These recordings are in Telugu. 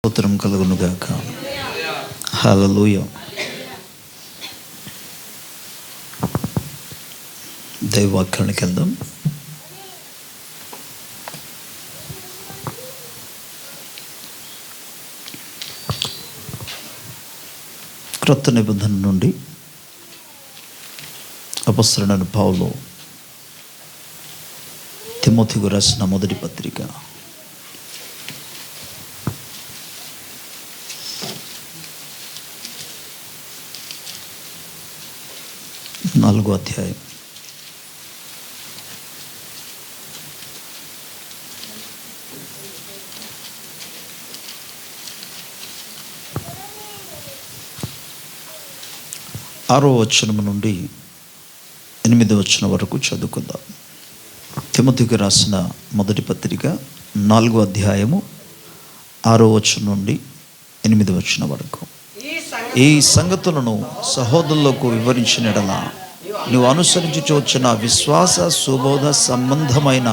స్తోత్రం కలుగునుగాక. హల్లెలూయా. దైవవాక్యానికి వెళ్దాం. క్రొత్త నిబంధన నుండి అపొస్తలుడైన పౌలు తిమోతికి రాసిన మొదటి పత్రిక 4వ అధ్యాయం. ఆరో వచనం నుండి 8వ వచనం వరకు చదువుకుందాం. తిమోతికి రాసిన మొదటి పత్రిక 4వ అధ్యాయము 6వ వచనం నుండి 8వ వచనం వరకు. ఈ సంగతులను సహోదరులకు వివరించిన యెడల నువ్వు అనుసరించి వచ్చిన విశ్వాస సుబోధ సంబంధమైన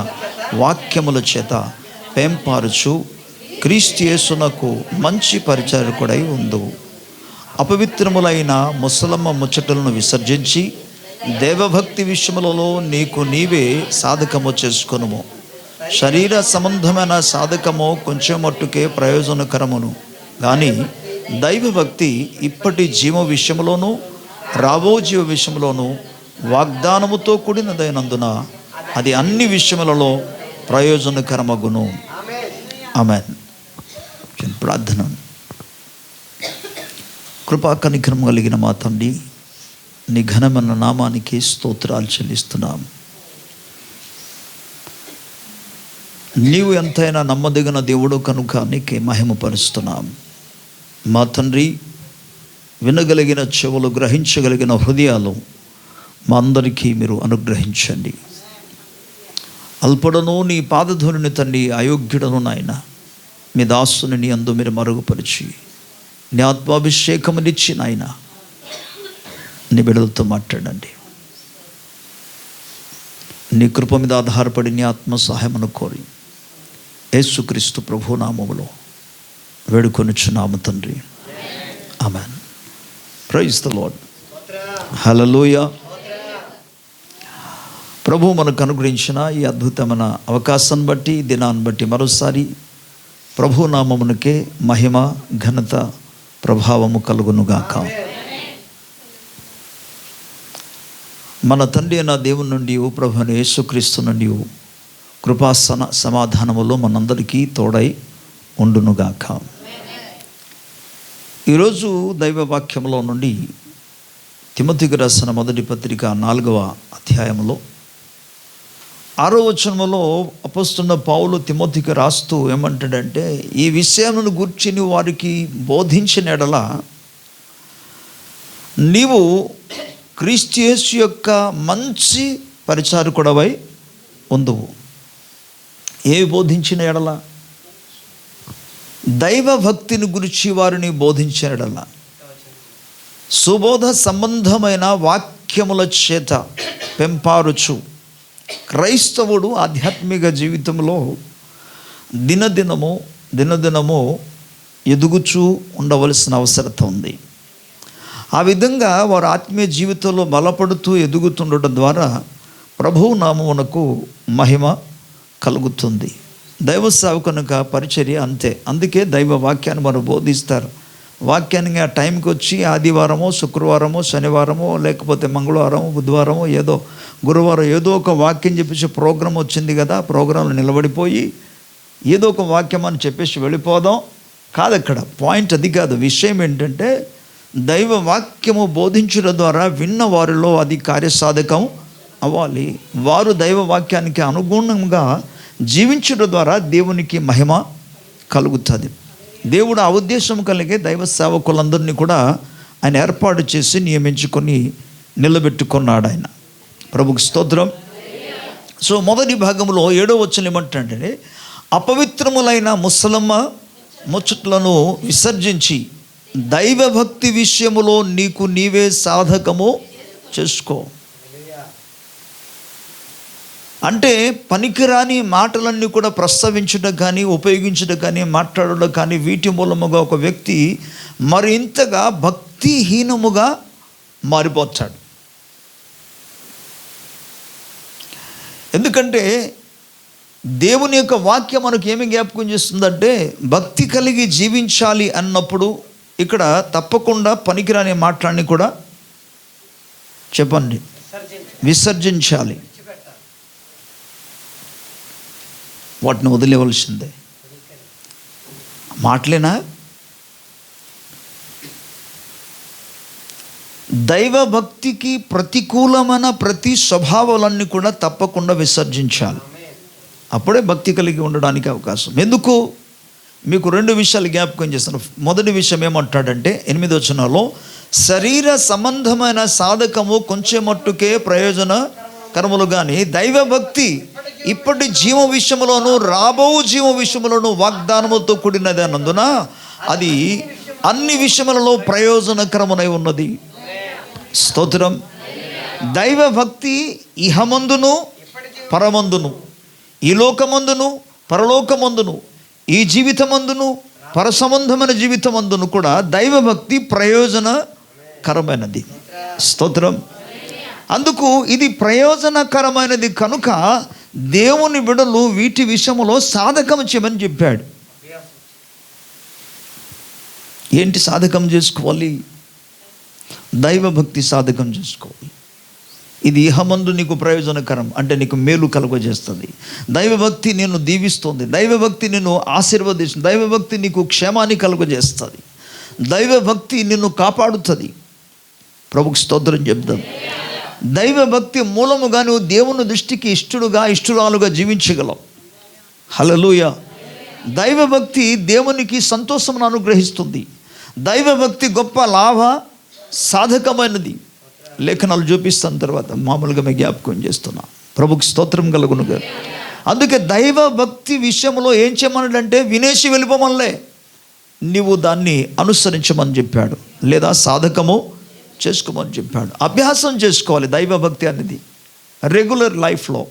వాక్యముల చేత పెంపారుచు క్రీస్తు యేసునకు మంచి పరిచారకుడై ఉందువు. అపవిత్రములైన ముసలమ్మ ముచ్చటలను విసర్జించి దేవభక్తి విషయములలో నీకు నీవే సాధకము చేసుకొనుము. శరీర సంబంధమైన సాధకము కొంచెం మట్టుకే ప్రయోజనకరమును, కానీ దైవభక్తి ఇప్పటి జీవ విషయంలోనూ రాబో జీవ విషయంలోనూ వాగ్దానముతో కూడినదైనందున అది అన్ని విషయములలో ప్రయోజనకరమగును. ఆమేన్. ప్రార్థన. కృపా కనికరం కలిగిన మా తండ్రి, నీ ఘనమైన నామానికి స్తోత్రాలు చెల్లిస్తున్నాం. నీవు ఎంతైనా నమ్మదగిన దేవుడు కనుక నీకే మహిమపరుస్తున్నాం. మా తండ్రి, వినగలిగిన చెవులు, గ్రహించగలిగిన హృదయాలు మా అందరికీ మీరు అనుగ్రహించండి. అల్పడను నీ పాదధూనిని తండ్రి, అయోగ్యుడను నాయన మీ దాసుని నీ అందు మీరు మరుగుపరిచి నీ ఆత్మాభిషేకమునిచ్చి నాయన నీ బిడ్డలతో మాట్లాడండి. నీ కృప మీద ఆధారపడి నీ ఆత్మ సహాయమును కోరి యేసుక్రీస్తు ప్రభు నామములో వేడుకొనుచున్నాము తండ్రి. ఆమేన్. Praise the Lord. హల్లెలూయా. ప్రభు మనకు అనుగ్రహించిన ఈ అద్భుతమైన అవకాశాన్ని బట్టి, దినాన్ని బట్టి మరోసారి ప్రభు నామమునకే మహిమ, ఘనత, ప్రభావము కలుగునుగాక. మన తండ్రి అయిన దేవుని నుండి, ప్రభు అయిన యేసుక్రీస్తు నుండి కృపా సమాధానములో మనందరికీ తోడై ఉండునుగాక. ఈరోజు దైవ వాక్యంలో నుండి తిమోతికి రాసిన మొదటి పత్రిక 4వ అధ్యాయంలో 6వ వచనంలో అపొస్తలుడైన పౌలు తిమోతికి రాస్తూ ఏమంటాడంటే, ఈ విషయమును గూర్చి నీవు వారికి బోధించిన యెడల నీవు క్రీస్తు యేసు యొక్క మంచి పరిచారకుడవై ఉందువు. ఏవి బోధించిన యెడల? దైవ భక్తిని గురించి వారిని బోధించిన యెడల, సుబోధ సంబంధమైన వాక్యముల చేత పెంపారుచు. క్రైస్తవుడు ఆధ్యాత్మిక జీవితంలో దినదినము ఎదుగుచూ ఉండవలసిన అవసరత ఉంది. ఆ విధంగా వారు ఆత్మీయ జీవితంలో బలపడుతూ ఎదుగుతుండటం ద్వారా ప్రభువు నామమునకు మహిమ కలుగుతుంది. దైవ సేవకునిక పరిచర్య అంతే. అందుకే దైవ వాక్యాన్ని మనం బోధిస్తారు. వాక్యానికి ఆ టైంకి వచ్చి ఆదివారమో, శుక్రవారమో, శనివారమో, లేకపోతే మంగళవారమో, బుధవారమో, ఏదో గురువారం ఏదో ఒక వాక్యం చెప్పేసి ప్రోగ్రాం వచ్చింది కదా, ప్రోగ్రాంలో నిలబడిపోయి ఏదో ఒక వాక్యం అని చెప్పేసి వెళ్ళిపోదాం కాదు. అక్కడ పాయింట్ అది కాదు. విషయం ఏంటంటే, దైవ వాక్యము బోధించడం ద్వారా విన్న వారిలో అది కార్యసాధకం అవ్వాలి. వారు దైవ వాక్యానికి అనుగుణంగా జీవించడం ద్వారా దేవునికి మహిమ కలుగుతుంది. దేవుడు ఆ ఉద్దేశం కలిగే దైవ సేవకులందరినీ కూడా ఆయన ఏర్పాటు చేసి నియమించుకొని నిలబెట్టుకున్నాడు ఆయన. ప్రభుకి స్తోత్రం. సో మొదటి భాగంలో 7వ వచనం ఏమంటాడంటే, అపవిత్రములైన ముసలమ్మ ముచ్చట్లను విసర్జించి దైవభక్తి విషయములో నీకు నీవే సాధకము చేసుకో. అంటే పనికిరాని మాటలన్నీ కూడా ప్రస్తావించడం కానీ, ఉపయోగించడం కానీ, మాట్లాడడం కానీ, వీటి మూలముగా ఒక వ్యక్తి మరింతగా భక్తిహీనముగా మారిపోతాడు. ఎందుకంటే దేవుని యొక్క వాక్యం మనకు ఏమి జ్ఞాపకం చేస్తుందంటే, భక్తి కలిగి జీవించాలి అన్నప్పుడు ఇక్కడ తప్పకుండా పనికిరాని మాటలన్నీ కూడా చెప్పండి విసర్జించాలి, వాటిని వదిలేవలసిందే. మాటలేనా? దైవ భక్తికి ప్రతికూలమైన ప్రతి స్వభావాలన్నీ కూడా తప్పకుండా విసర్జించాలి. అప్పుడే భక్తి కలిగి ఉండడానికి అవకాశం. ఎందుకు? మీకు 2 విషయాలు జ్ఞాపకం చేస్తాను. మొదటి విషయం ఏమంటాడంటే 8వ వచనంలో, శరీర సంబంధమైన సాధకము కొంచెం మట్టుకే ప్రయోజనకరములు కానీ దైవ భక్తి ఇప్పటి జీవ విషయంలోను రాబో జీవ విషయంలోను వాగ్దానములతో కూడినది అన్నందున అది అన్ని విషయములలో ప్రయోజనకరమునై ఉన్నది. స్తోత్రం. దైవ భక్తి ఇహమందును పరమందును, ఈ లోకమందును పరలోకమందును, ఈ జీవితమందును పరసంబంధమైన జీవితమందును కూడా దైవభక్తి ప్రయోజనకరమైనది. స్తోత్రం. అందుకు ఇది ప్రయోజనకరమైనది కనుక దేవుని బిడ్డలు వీటి విషయంలో సాధకం చేయమని చెప్పాడు. ఏంటి సాధకం చేసుకోవాలి? దైవభక్తి సాధకం చేసుకోవాలి. ఇది ఇహమందు నీకు ప్రయోజనకరం, అంటే నీకు మేలు కలుగజేస్తుంది. దైవభక్తి నిన్ను దీవిస్తుంది, దైవభక్తి నిన్ను ఆశీర్వదిస్తుంది, దైవభక్తి నీకు క్షేమాన్ని కలుగజేస్తుంది, దైవభక్తి నిన్ను కాపాడుతుంది. ప్రభుకి స్తోత్రం చెప్తాం. దైవభక్తి మూలముగా నువ్వు దేవుని దృష్టికి ఇష్టడుగా ఇష్టరాలుగా జీవించగలవు. హల్లెలూయా. దైవభక్తి దేవునికి సంతోషమును అనుగ్రహిస్తుంది. దైవభక్తి గొప్ప లాభ సాధకమైనది. లేఖనాలు చూపిస్తాను తర్వాత, మామూలుగా మేము జ్ఞాపకం చేస్తున్నా. ప్రభుకి స్తోత్రం కలుగునుగా. అందుకే దైవ భక్తి విషయంలో ఏం చేయమన్నాడంటే వినేసి వెళ్ళిపోమనిలే, నీవు దాన్ని అనుసరించమని చెప్పాడు, లేదా సాధకము చేసుకోమని చెప్పాడు. అభ్యాసం చేసుకోవాలి దైవభక్తి అనేది. రెగ్యులర్ లైఫ్లో,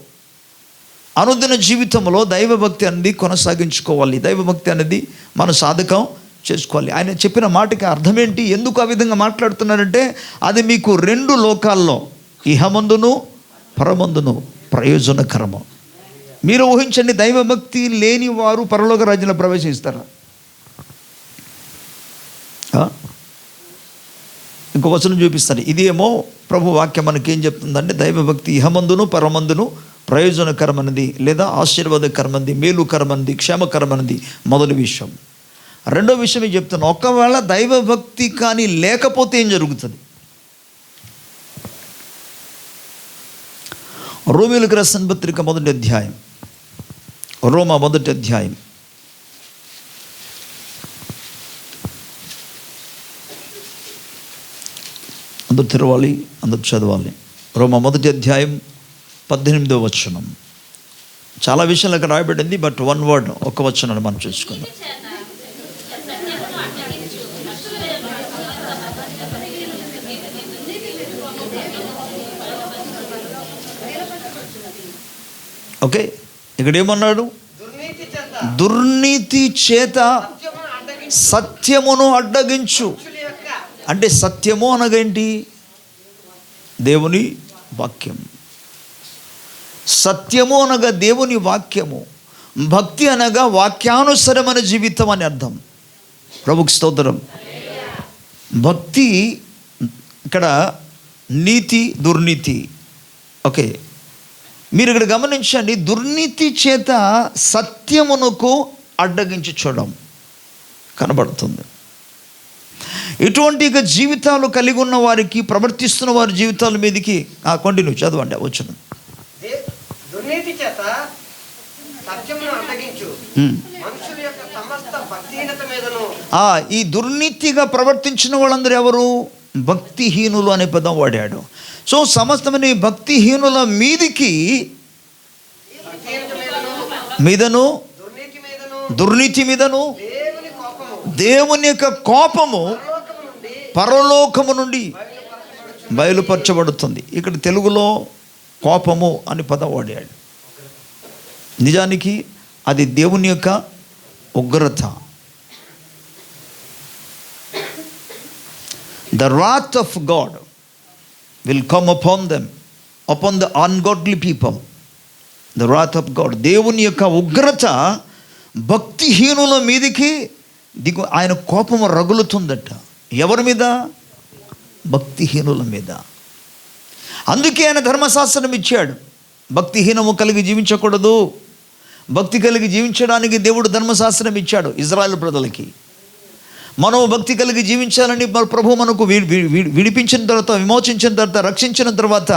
అనుదిన జీవితంలో దైవభక్తి అనేది కొనసాగించుకోవాలి. దైవభక్తి అనేది మన సాధకం చేసుకోవాలి. ఆయన చెప్పిన మాటకి అర్థం ఏంటి? ఎందుకు ఆ విధంగా మాట్లాడుతున్నారంటే, అది మీకు 2 లోకాల్లో, ఇహమందును పరమందును ప్రయోజనకరము. మీరు ఊహించండి, దైవభక్తి లేని వారు పరలోక రాజ్యంలో ప్రవేశిస్తారా? ఇంకో వచనం చూపిస్తాను. ఇదేమో ప్రభు వాక్యం మనకేం చెప్తుందంటే, దైవభక్తి ఇహమందును పరమందును ప్రయోజనకరమైనది, లేదా ఆశీర్వాదకరమైనది, మేలుకరమైనది, క్షేమకరమైనది. మొదటి విషయం. రెండో విషయం ఏం చెప్తాను, ఒకవేళ దైవభక్తి కానీ లేకపోతే ఏం జరుగుతుంది? రోమీయులకు రాసిన పత్రిక 1వ అధ్యాయం, రోమా 1వ అధ్యాయం, అందరు తెరవాలి, అందరు చదవాలి. రోమా 1వ అధ్యాయం 18వ వచనం. చాలా విషయాలు అక్కడ రాయబడింది, బట్ 1 వర్డ్, ఒక వచనాన్ని మనం చూసుకుందాం. ఓకే, ఇక్కడ ఏమన్నాడు? దుర్నీతి చేత సత్యమును అడ్డగించు. అంటే సత్యము అనగేంటి? దేవుని వాక్యం. సత్యము అనగా దేవుని వాక్యము. భక్తి అనగా వాక్యానుసరమైన జీవితం అని అర్థం. ప్రభుకి స్తోత్రం. భక్తి ఇక్కడ నీతి, దుర్నీతి. ఓకే, మీరు ఇక్కడ గమనించండి, దుర్నీతి చేత సత్యమునకు అడ్డగించి చూడడం కనబడుతుంది. ఇటువంటి జీవితాలు కలిగి ఉన్న వారికి, ప్రవర్తిస్తున్న వారి జీవితాల మీదకి కంటిన్యూ చదవండి వచ్చిన. దుర్నీతి చేత సత్యమును అడ్డగించు మనుషుల యొక్క సమస్త భక్తిహీనత మీదను. ఈ దుర్నీతిగా ప్రవర్తించిన వాళ్ళందరూ ఎవరు? భక్తిహీనులు అనే పదం వాడాడు. సో సమస్తమైన భక్తిహీనుల మీదికి, మీదను, దుర్నీతి మీదను దేవుని యొక్క కోపము పరలోకము నుండి బయలుపరచబడుతుంది. ఇక్కడ తెలుగులో కోపము అని పదం వాడాడు. నిజానికి అది దేవుని యొక్క ఉగ్రత. The wrath of God will come upon them, upon the ungodly people. The wrath of God. దేవుని యొక్క ఉగ్రత భక్తిహీనుల మీదికి ఆయన కోపం రగులుతుందట. ఎవరి మీద? భక్తిహీనుల మీద. అందుకే ఆయన ధర్మశాస్త్రం ఇచ్చాడు. భక్తిహీనము కలిగి జీవించకూడదు. భక్తి కలిగి జీవించడానికి దేవుడు ధర్మశాస్త్రం ఇచ్చాడు ఇజ్రాయెల్ ప్రజలకి. మనం భక్తి కలిగి జీవించాలని ప్రభు మనకు విడిపించిన తర్వాత, విమోచించిన తర్వాత, రక్షించిన తర్వాత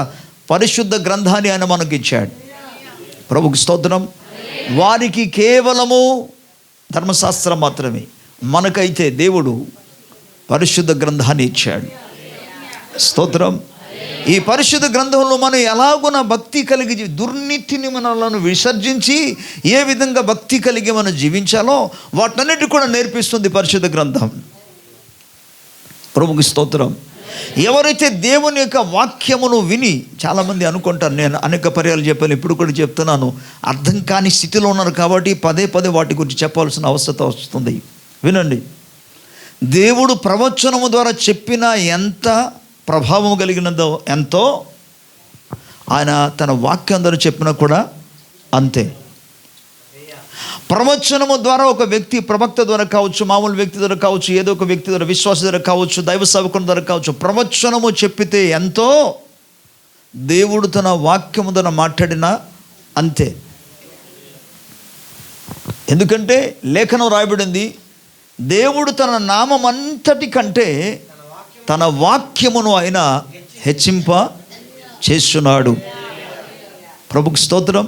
పరిశుద్ధ గ్రంథాన్ని ఆయన మనకు ఇచ్చాడు. ప్రభుకి స్తోత్రం. వారికి కేవలము ధర్మశాస్త్రం మాత్రమే, మనకైతే దేవుడు పరిశుద్ధ గ్రంథాన్ని ఇచ్చాడు. స్తోత్రం. ఈ పరిశుద్ధ గ్రంథంలో మనం ఎలాగున భక్తి కలిగి దుర్నీతిని మనలను విసర్జించి ఏ విధంగా భక్తి కలిగి మనం జీవించాలో వాటన్నిటి కూడా నేర్పిస్తుంది పరిశుద్ధ గ్రంథం. ప్రభుకి స్తోత్రం. ఎవరైతే దేవుని యొక్క వాక్యమును విని, చాలామంది అనుకుంటారు, నేను అనేక పర్యాలు చెప్పాను, ఇప్పుడు కూడా చెప్తున్నాను, అర్థం కాని స్థితిలో ఉన్నారు కాబట్టి పదే పదే వాటి గురించి చెప్పాల్సిన అవసరం వస్తుంది. వినండి, దేవుడు ప్రవచనము ద్వారా చెప్పిన ఎంత ప్రభావం కలిగినదో ఎంతో ఆయన తన వాక్యం ద్వారా చెప్పినా కూడా అంతే. ప్రవచనము ద్వారా ఒక వ్యక్తి ప్రవక్త ద్వారా కావచ్చు, మామూలు వ్యక్తి ద్వారా కావచ్చు, ఏదో ఒక వ్యక్తి ద్వారా, విశ్వాస ద్వారా కావచ్చు, దైవ సేవకుని ద్వారా కావచ్చు, ప్రవచనము చెప్పితే ఎంతో దేవుడు తన వాక్యము ద్వారా మాట్లాడినా అంతే. ఎందుకంటే లేఖనం రాయబడింది, దేవుడు తన నామం అంతటి కంటే తన వాక్యమును ఆయన హెచ్చింప చేస్తున్నాడు. ప్రభుకి స్తోత్రం.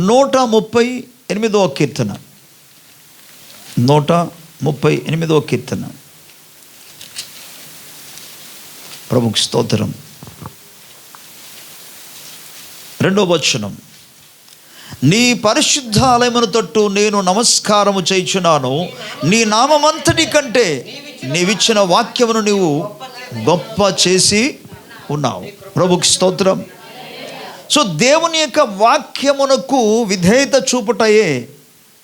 138వ కీర్తన, 138వ కీర్తన. ప్రభుకి స్తోత్రం. 2వ వచనం, నీ పరిశుద్ధాలయమును తట్టు నేను నమస్కారము చేయుచున్నాను, నీ నామమంతటి కంటే నీవిచ్చిన వాక్యమును నీవు గొప్ప చేసి ఉన్నావు. ప్రభుకి స్తోత్రం. సో దేవుని యొక్క వాక్యమునకు విధేయత చూపుటయే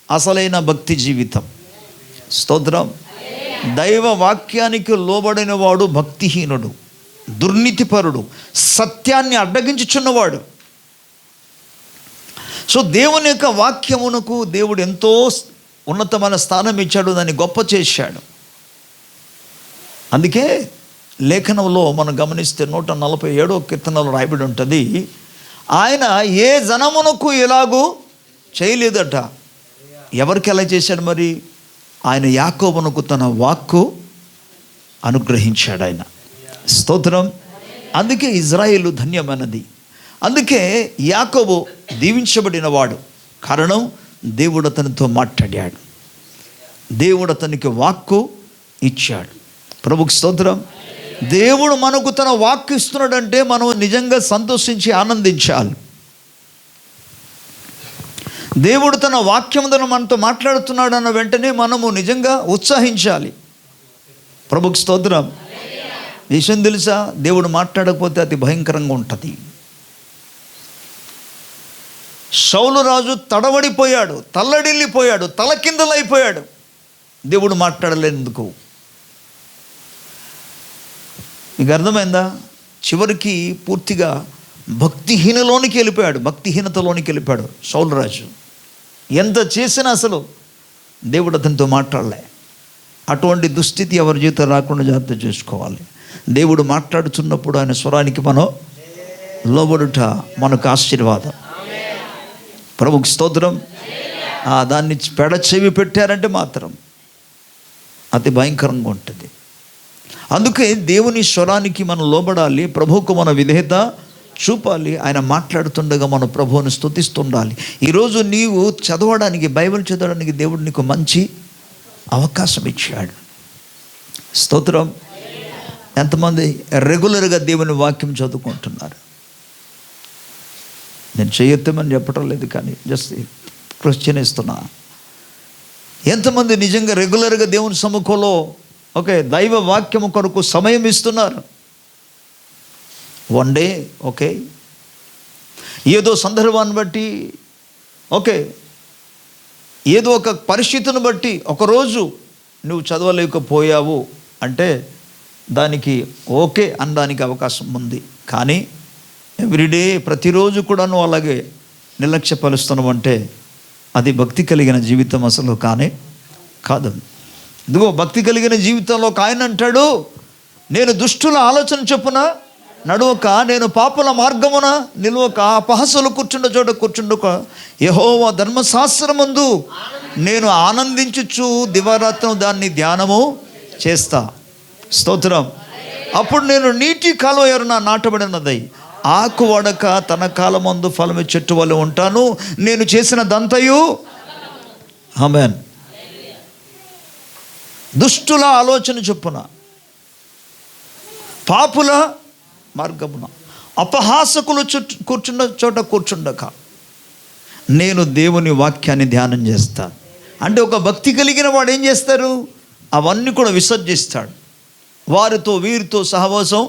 అసలైన భక్తి జీవితం. స్తోత్రం. దైవ వాక్యానికి లోబడిన వాడు భక్తిహీనుడు, దుర్నీతిపరుడు, సత్యాన్ని అడ్డగించుచున్నవాడు. సో దేవుని యొక్క వాక్యమునకు దేవుడు ఎంతో ఉన్నతమైన స్థానం ఇచ్చాడు, దాన్ని గొప్ప చేశాడు. అందుకే లేఖనంలో మనం గమనిస్తే 147వ కీర్తనలో రాయబడి ఉంటుంది, ఆయన ఏ జనమునకు ఎలాగూ చేయలేదట. ఎవరికి ఎలా చేశాడు మరి? ఆయన యాకోబునకు తన వాక్కు అనుగ్రహించాడు ఆయన. స్తోత్రం. అందుకే ఇజ్రాయేలు ధన్యమైనది. అందుకే యాకోబు దీవించబడిన వాడు. కారణం, దేవుడు అతనితో మాట్లాడాడు, దేవుడు అతనికి వాక్కు ఇచ్చాడు. ప్రభుకి స్తోత్రం. దేవుడు మనకు తన వాక్కు ఇస్తున్నాడంటే మనం నిజంగా సంతోషించి ఆనందించాలి. దేవుడు తన వాక్యం ద్వారా మనతో మాట్లాడుతున్నాడు అన్న వెంటనే మనము నిజంగా ఉత్సాహించాలి. ప్రభుకి స్తోత్రం. విషయం తెలుసా, దేవుడు మాట్లాడకపోతే అతి భయంకరంగా ఉంటుంది. సౌలు రాజు తడబడిపోయాడు, తల్లడిల్లిపోయాడు, తలకిందలైపోయాడు, దేవుడు మాట్లాడలేందుకు. మీకు అర్థమైందా? చివరికి పూర్తిగా భక్తిహీనలోనికి వెళ్ళిపోయాడు, భక్తిహీనతలోనికి వెళ్ళిపోయాడు సౌలు రాజు. ఎంత చేసినా అసలు దేవుడు అతనితో మాట్లాడలే. అటువంటి దుస్థితి ఎవరి జీవితం రాకుండా జాగ్రత్త చేసుకోవాలి. దేవుడు మాట్లాడుతున్నప్పుడు ఆయన స్వరానికి మనం లోబడుట మనకు ఆశీర్వాదం. ప్రభుకి స్తోత్రం. దాన్ని పెడచెవి పెట్టారంటే మాత్రం అతి భయంకరంగా ఉంటుంది. అందుకే దేవుని స్వరానికి మనం లోబడాలి, ప్రభువుకు మన విధేయత చూపాలి. ఆయన మాట్లాడుతుండగా మనం ప్రభువుని స్తుతిస్తుండాలి. ఈరోజు నీవు చదవడానికి, బైబిల్ చదవడానికి దేవుడు నీకు మంచి అవకాశం ఇచ్చాడు. స్తోత్రం. ఎంతమంది రెగ్యులర్గా దేవుని వాక్యం చదువుకుంటున్నారు? నేను చేయొత్తమని చెప్పడం లేదు, కానీ జస్ట్ క్వశ్చన్ ఇస్తున్నా. ఎంతమంది నిజంగా రెగ్యులర్గా దేవుని సముఖంలో దైవ వాక్యము కొరకు సమయం ఇస్తున్నారు? వన్ డే ఏదో సందర్భాన్ని బట్టి ఓకే, ఏదో ఒక పరిస్థితిని బట్టి ఒకరోజు నువ్వు చదవలేకపోయావు అంటే దానికి ఓకే అనడానికి అవకాశం ఉంది. కానీ ఎవ్రీడే ప్రతిరోజు కూడా నువ్వు అలాగే నిర్లక్ష్యపరుస్తున్నావు అంటే అది భక్తి కలిగిన జీవితం అసలు కానే కాదు. ఇదిగో భక్తి కలిగిన జీవితంలో ఒక ఆయన అంటాడు, నేను దుష్టుల ఆలోచన చొప్పున నడువక, నేను పాపుల మార్గమున నిలువక, అపహాసులు కూర్చుండ చోట కూర్చుండక, యెహోవా ధర్మశాస్త్రమందు నేను ఆనందించుచు దివారాత్రం దాన్ని ధ్యానము చేస్తా. స్తోత్రం. అప్పుడు నేను నీటి కాలువ ఎరున నాటబడినదై ఆకు వడక తన కాలమందు ఫలమే చెట్టు వల్ల ఉంటాను. నేను చేసిన దంతయు ఆమేన్. దుష్టుల ఆలోచన చొప్పున, పాపుల మార్గమున, అపహాసకులు కూర్చున్న చోట కూర్చుండక నేను దేవుని వాక్యాన్ని ధ్యానం చేస్తాను. అంటే ఒక భక్తి కలిగిన వాడు ఏం చేస్తారు? అవన్నీ కూడా విసర్జిస్తాడు. వారితో వీరితో సహవాసం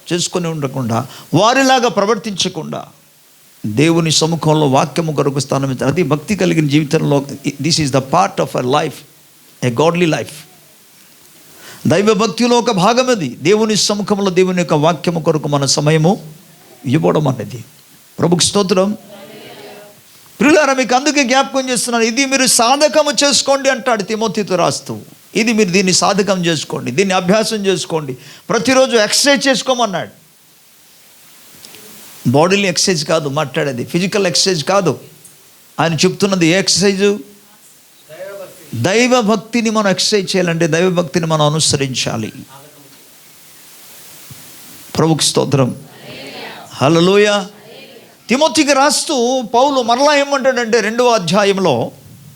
చేసుకొని ఉండకుండా, వారిలాగా ప్రవర్తించకుండా దేవుని సముఖంలో వాక్యము కొరకు స్థానం ఇస్తారు. అది భక్తి కలిగిన జీవితంలో this is the part of our life, A godly life. దైవ భక్తిలో ఒక భాగం అది. దేవుని సముఖంలో దేవుని యొక్క వాక్యము కొరకు మన సమయము ఇవ్వడం అనేది. ప్రభుకి స్తోత్రం. ప్రియులారా, మీకు అందుకే జ్ఞాపకం చేస్తున్నాను, ఇది మీరు సాధకము చేసుకోండి అంటాడు తిమోతితో రాస్తూ. ఇది మీరు దీన్ని సాధకం చేసుకోండి, దీన్ని అభ్యాసం చేసుకోండి, ప్రతిరోజు ఎక్సర్సైజ్ చేసుకోమన్నాడు. బాడీని ఎక్సర్సైజ్ కాదు మాట్లాడేది, ఫిజికల్ ఎక్సర్సైజ్ కాదు. ఆయన చెప్తున్నది ఏ ఎక్సర్సైజు? దైవ భక్తిని మనం ఎక్సర్సైజ్ చేయాలంటే దైవ భక్తిని మనం అనుసరించాలి. ప్రభుకి స్తోత్రం. హల్లెలూయా. తిమోతికి రాస్తూ పౌలు మరలా ఏమంటాడంటే 2వ అధ్యాయంలో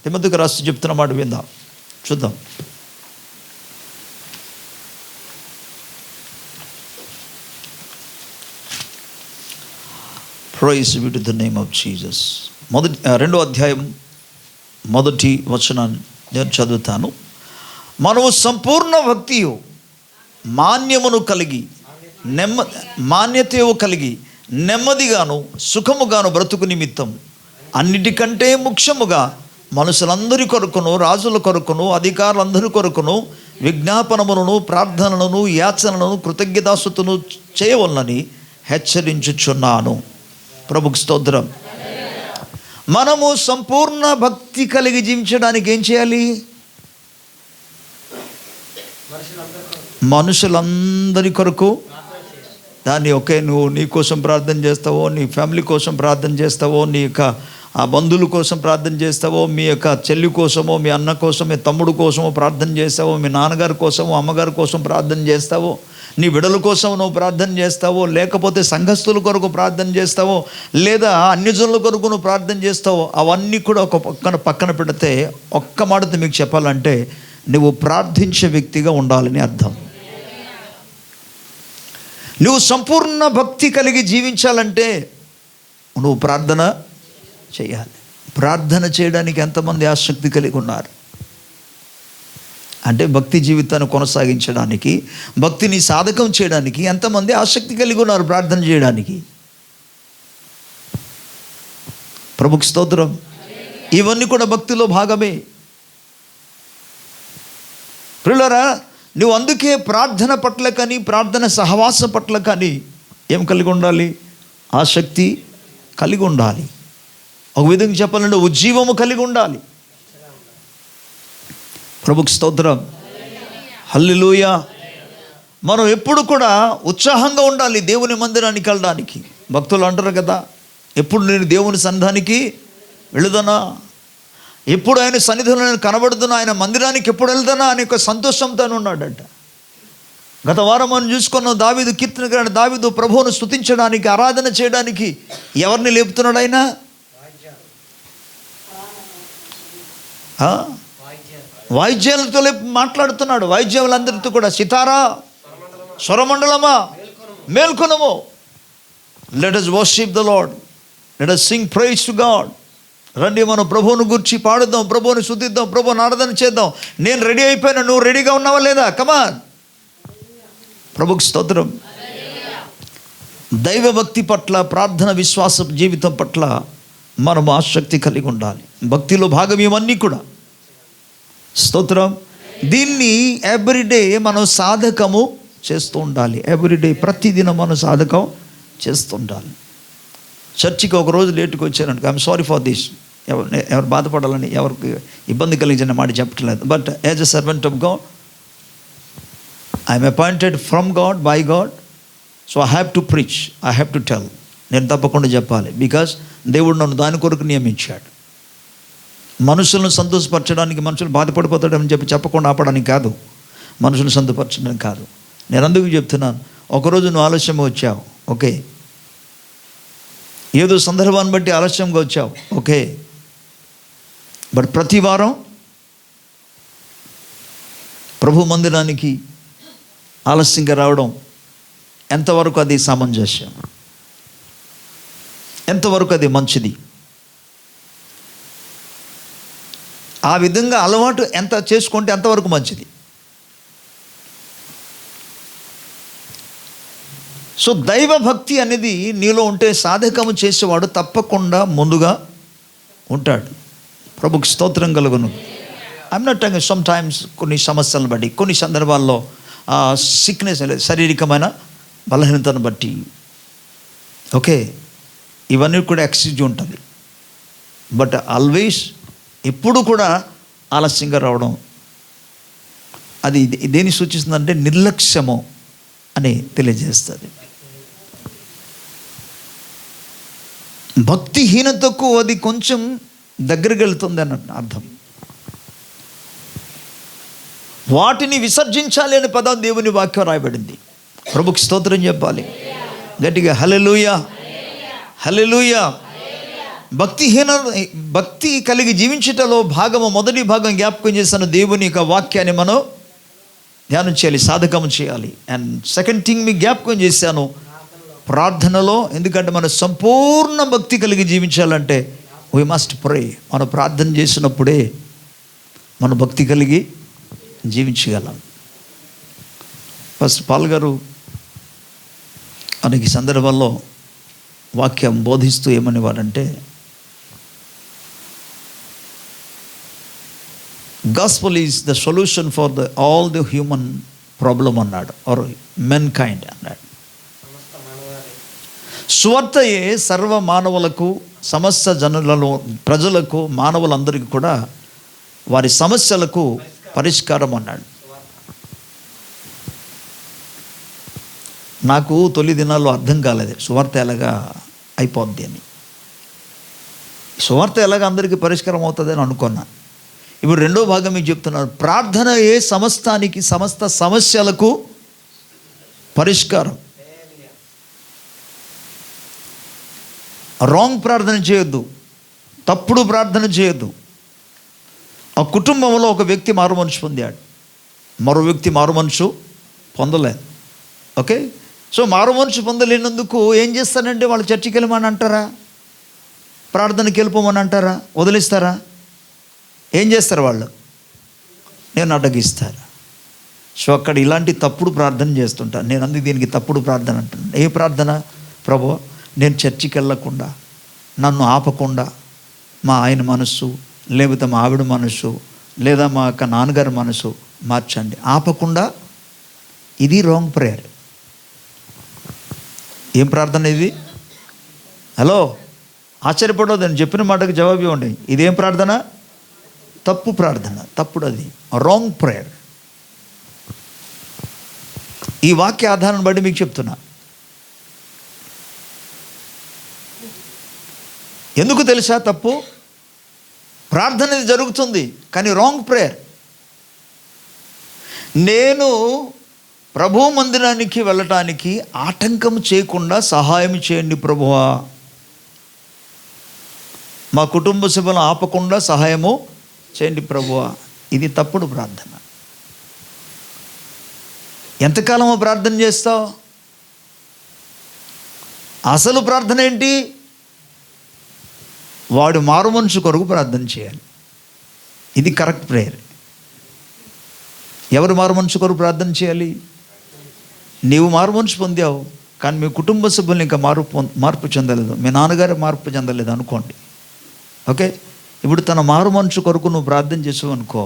తిమోతికి రాస్తూ చెప్తున్న మాట విందాం, చూద్దాం. Praise be to the name of Jesus. 2వ అధ్యాయం 1వ వచనాన్ని నేను చదువుతాను. మనము సంపూర్ణ భక్తియు మాన్యమును కలిగి మాన్యతయు కలిగి నెమ్మదిగాను సుఖముగాను బ్రతుకు నిమిత్తం అన్నిటికంటే ముఖ్యముగా మనుషులందరి కొరకును, రాజుల కొరకును, అధికారులందరి కొరకును విజ్ఞాపనములను, ప్రార్థనలను, యాచనలను, కృతజ్ఞతాస్తుతులను చేయవలనని హెచ్చరించుచున్నాను. ప్రభుకి స్తోత్రం. మనము సంపూర్ణ భక్తి కలిగి జీవించడానికి ఏం చేయాలి? మనుషులందరి కొరకు దాన్ని ఒకే నువ్వు నీ కోసం ప్రార్థన చేస్తావో, నీ ఫ్యామిలీ కోసం ప్రార్థన చేస్తావో, నీ యొక్క ఆ బంధువుల కోసం ప్రార్థన చేస్తావో, మీ యొక్క చెల్లి కోసమో, మీ అన్న కోసం, మీ తమ్ముడు కోసమో ప్రార్థన చేస్తావో, మీ నాన్నగారి కోసమో, అమ్మగారి కోసం ప్రార్థన చేస్తావో, నీ బిడ్డల కోసం నువ్వు ప్రార్థన చేస్తావో, లేకపోతే సంఘస్థుల కొరకు ప్రార్థన చేస్తావో, లేదా అన్యజనుల కొరకు నువ్వు ప్రార్థన చేస్తావో, అవన్నీ కూడా ఒక పక్కన పెడితే ఒక్క మాటతో మీకు చెప్పాలంటే నువ్వు ప్రార్థించే వ్యక్తిగా ఉండాలని అర్థం. నువ్వు సంపూర్ణ భక్తి కలిగి జీవించాలంటే నువ్వు ప్రార్థన చేయాలి. ప్రార్థన చేయడానికి ఎంతమంది ఆసక్తి కలిగి ఉన్నారు? అంటే భక్తి జీవితాన్ని కొనసాగించడానికి, భక్తిని సాధకం చేయడానికి ఎంతమంది ఆసక్తి కలిగి ఉన్నారు ప్రార్థన చేయడానికి? ప్రభుకి స్తోత్రం. ఇవన్నీ కూడా భక్తిలో భాగమే. ప్రియులారా, నువ్వు అందుకే ప్రార్థన పట్ల కానీ, ప్రార్థన సహవాస పట్ల కానీ ఏం కలిగి ఉండాలి? ఆసక్తి కలిగి ఉండాలి. ఒక విధంగా చెప్పాలంటే ఉజ్జీవము కలిగి ఉండాలి. ప్రభుకి స్తోత్రం. హల్లెలూయా. మనం ఎప్పుడు కూడా ఉత్సాహంగా ఉండాలి దేవుని మందిరానికి వెళ్ళడానికి. భక్తులు అంటారు కదా, ఎప్పుడు నేను దేవుని సన్నిధానికి వెళుదనా, ఎప్పుడు ఆయన సన్నిధిలో నేను కనబడుతున్నా, ఆయన మందిరానికి ఎప్పుడు వెళ్తానా అని ఒక సంతోషంతో ఉన్నాడట. గత వారం మనం చూసుకున్న దావీదు కీర్తనకారుడు దావీదు ప్రభువును స్తుతించడానికి, ఆరాధన చేయడానికి ఎవరిని లేపుతున్నాడు? ఆయన వాయిద్యాలతో మాట్లాడుతున్నాడు. వాయిద్యాలందరితో కూడా సితారా, స్వరమండలమా మేల్కొనము, let us worship the Lord, let us sing praise to God. రండి మనం ప్రభువును గురించి పాడుదాం, ప్రభువుని స్తుతిద్దాం, ప్రభువుని ఆరాధన చేద్దాం. నేను రెడీ అయిపోయినా, నువ్వు రెడీగా ఉన్నావా లేదా? కమాన్. ప్రభుకి స్తోత్రం. దైవ భక్తి పట్ల, ప్రార్థన విశ్వాస జీవితం పట్ల మనం ఆసక్తి కలిగి ఉండాలి. భక్తిలో భాగం ఇవన్నీ కూడా. స్తోత్రం. దీన్ని ఎవ్రీడే మనం సాధకము చేస్తూ ఉండాలి. ఎవ్రీడే, ప్రతిదినం మనం సాధకం చేస్తూ ఉండాలి. చర్చికి ఒక రోజు లేటుగా వచ్చానంటే ఐఎమ్ సారీ ఫర్ దిస్. ఎవరు బాధపడాలని, ఎవరికి ఇబ్బంది కలిగించిన మాట చెప్పట్లేదు. But as a servant of God, I'm appointed from God, by God. So I have to preach, I have to tell. నేను తప్పకుండా చెప్పాలి. బికాజ్ దేవుడు నన్ను దాని కొరకు నియమించాడు. మనుషులను సంతోషపరచడానికి, మనుషులు బాధపడిపోతాడని చెప్పకుండా ఆపడానికి కాదు, మనుషులను సంతోషపరచడానికి కాదు. నేను అందుకు చెప్తున్నాను, ఒకరోజు నువ్వు ఆలస్యంగా వచ్చావు, ఓకే. ఏదో సందర్భాన్ని బట్టి ఆలస్యంగా వచ్చావు, ఓకే. బట్ ప్రతి వారం ప్రభు మందిరానికి ఆలస్యంగా రావడం ఎంతవరకు అది సమంజసం, ఎంతవరకు అది మంచిది? ఆ విధంగా అలవాటు ఎంత చేసుకుంటే ఎంతవరకు మంచిది? సో దైవ భక్తి అనేది నీలో ఉంటే సాధకము చేసేవాడు తప్పకుండా ముందుగా ఉంటాడు. ప్రభుకి స్తోత్రం కలుగును. I'm not talking some times, కొన్ని సమస్యలను బట్టి, కొన్ని సందర్భాల్లో సిక్నెస్, శారీరకమైన బలహీనతను బట్టి, ఓకే, ఇవన్నీ కూడా ఎక్స్క్యూజ్ ఉంటుంది. బట్ ఆల్వేస్, ఎప్పుడు కూడా ఆలస్యంగా రావడం అది దేని సూచిస్తుందంటే నిర్లక్ష్యము అని తెలియజేస్తుంది. భక్తిహీనతకు అది కొంచెం దగ్గరికి వెళ్తుంది అని అర్థం. వాటిని విసర్జించాలి అనే పదం దేవుని వాక్యం రాయబడింది. ప్రభుకి స్తోత్రం చెప్పాలి గట్టిగా. హల్లెలూయా, హల్లెలూయా. భక్తి కలిగి జీవించుటలో భాగము, మొదటి భాగం జ్ఞాపకం చేసిన దేవుని యొక్క వాక్యాన్ని మనం ధ్యానం చేయాలి, సాధకం చేయాలి. అండ్ సెకండ్ థింగ్ మీకు జ్ఞాపకం చేశాను, ప్రార్థనలో. ఎందుకంటే మనం సంపూర్ణ భక్తి కలిగి జీవించాలంటే వీ మస్ట్ ప్రే. మనం ప్రార్థన చేసినప్పుడే మనం భక్తి కలిగి జీవించగలం. ఫస్ట్ పాల్ గారు అనేక సందర్భాల్లో వాక్యం బోధిస్తూ ఏమనేవారంటే, gospel is the solution for all the human problem అన్నాడు, ఆర్ మెన్ కైండ్ అన్నాడు. సువార్తయే సర్వ మానవులకు, సమస్త జనులలో, ప్రజలకు, మానవులందరికీ కూడా వారి సమస్యలకు పరిష్కారం అన్నాడు. నాకు తొలి దినాల్లో అర్థం కాలేదు సువార్త ఎలాగా అయిపోద్ది అని. సువార్త ఎలాగ అందరికీ పరిష్కారం అవుతుంది అని అనుకున్నా. ఇప్పుడు రెండో భాగం మీకు చెప్తున్నారు, ప్రార్థన ఏ సమస్తానికి, సమస్త సమస్యలకు పరిష్కారం. రాంగ్ ప్రార్థన చేయొద్దు, తప్పుడు ప్రార్థన చేయొద్దు. ఆ కుటుంబంలో ఒక వ్యక్తి మారుమనసు పొందాడు, మరో వ్యక్తి మారుమనసు పొందలేదు, ఓకే. సో మారుమనసు పొందలేనందుకు ఏం చేస్తారంటే, వాళ్ళు చర్చికి వెళ్ళమని అంటారా, ప్రార్థనకి వెళ్ళిపోమని అంటారా, వదిలిస్తారా? ఏం చేస్తారు వాళ్ళు? నేను అడ్డగిస్తారు. సో అక్కడ ఇలాంటి తప్పుడు ప్రార్థన చేస్తుంటాను నేను. అందుకు దీనికి తప్పుడు ప్రార్థన అంటున్నాను. ఏ ప్రార్థన? ప్రభువా, నేను చర్చికి వెళ్ళకుండా, నన్ను ఆపకుండా మా ఆయన మనస్సు, లేకపోతే మా ఆవిడ మనస్సు, లేదా మా యొక్క నాన్నగారి మనసు మార్చండి. ఆపకుండా. ఇది రాంగ్ ప్రేయర్. ఏం ప్రార్థన ఇది? హలో, ఆశ్చర్యపడవద్దు, నేను చెప్పిన మాటకు జవాబు ఇవ్వండి. ఇదేం ప్రార్థన? తప్పు ప్రార్థన, తప్పుడు, అది రాంగ్ ప్రేయర్. ఈ వాక్య ఆధారాన్ని బట్టి మీకు చెప్తున్నా. ఎందుకు తెలుసా తప్పు? ప్రార్థన జరుగుతుంది కానీ రాంగ్ ప్రేయర్. నేను ప్రభు మందిరానికి వెళ్ళటానికి ఆటంకం చేయకుండా సహాయం చేయండి ప్రభువా, మా కుటుంబ సభ్యులను ఆపకుండా సహాయము చేయండి ప్రభువా. ఇది తప్పుడు ప్రార్థన. ఎంతకాలమో ప్రార్థన చేస్తావు? అసలు ప్రార్థన ఏంటి? వాడు మారు మనసు కొరకు ప్రార్థన చేయాలి. ఇది కరెక్ట్ ప్రేయర్. ఎవరు మారు మనసు కొరకు ప్రార్థన చేయాలి? నీవు మారు మనసు పొందావు కానీ మీ కుటుంబ సభ్యులు ఇంకా మార్పు చెందలేదు, మీ నాన్నగారు మార్పు చెందలేదు అనుకోండి, ఓకే, ఇప్పుడు తన మారు మనసు కొరకు నువ్వు ప్రార్థన చేసావు అనుకో,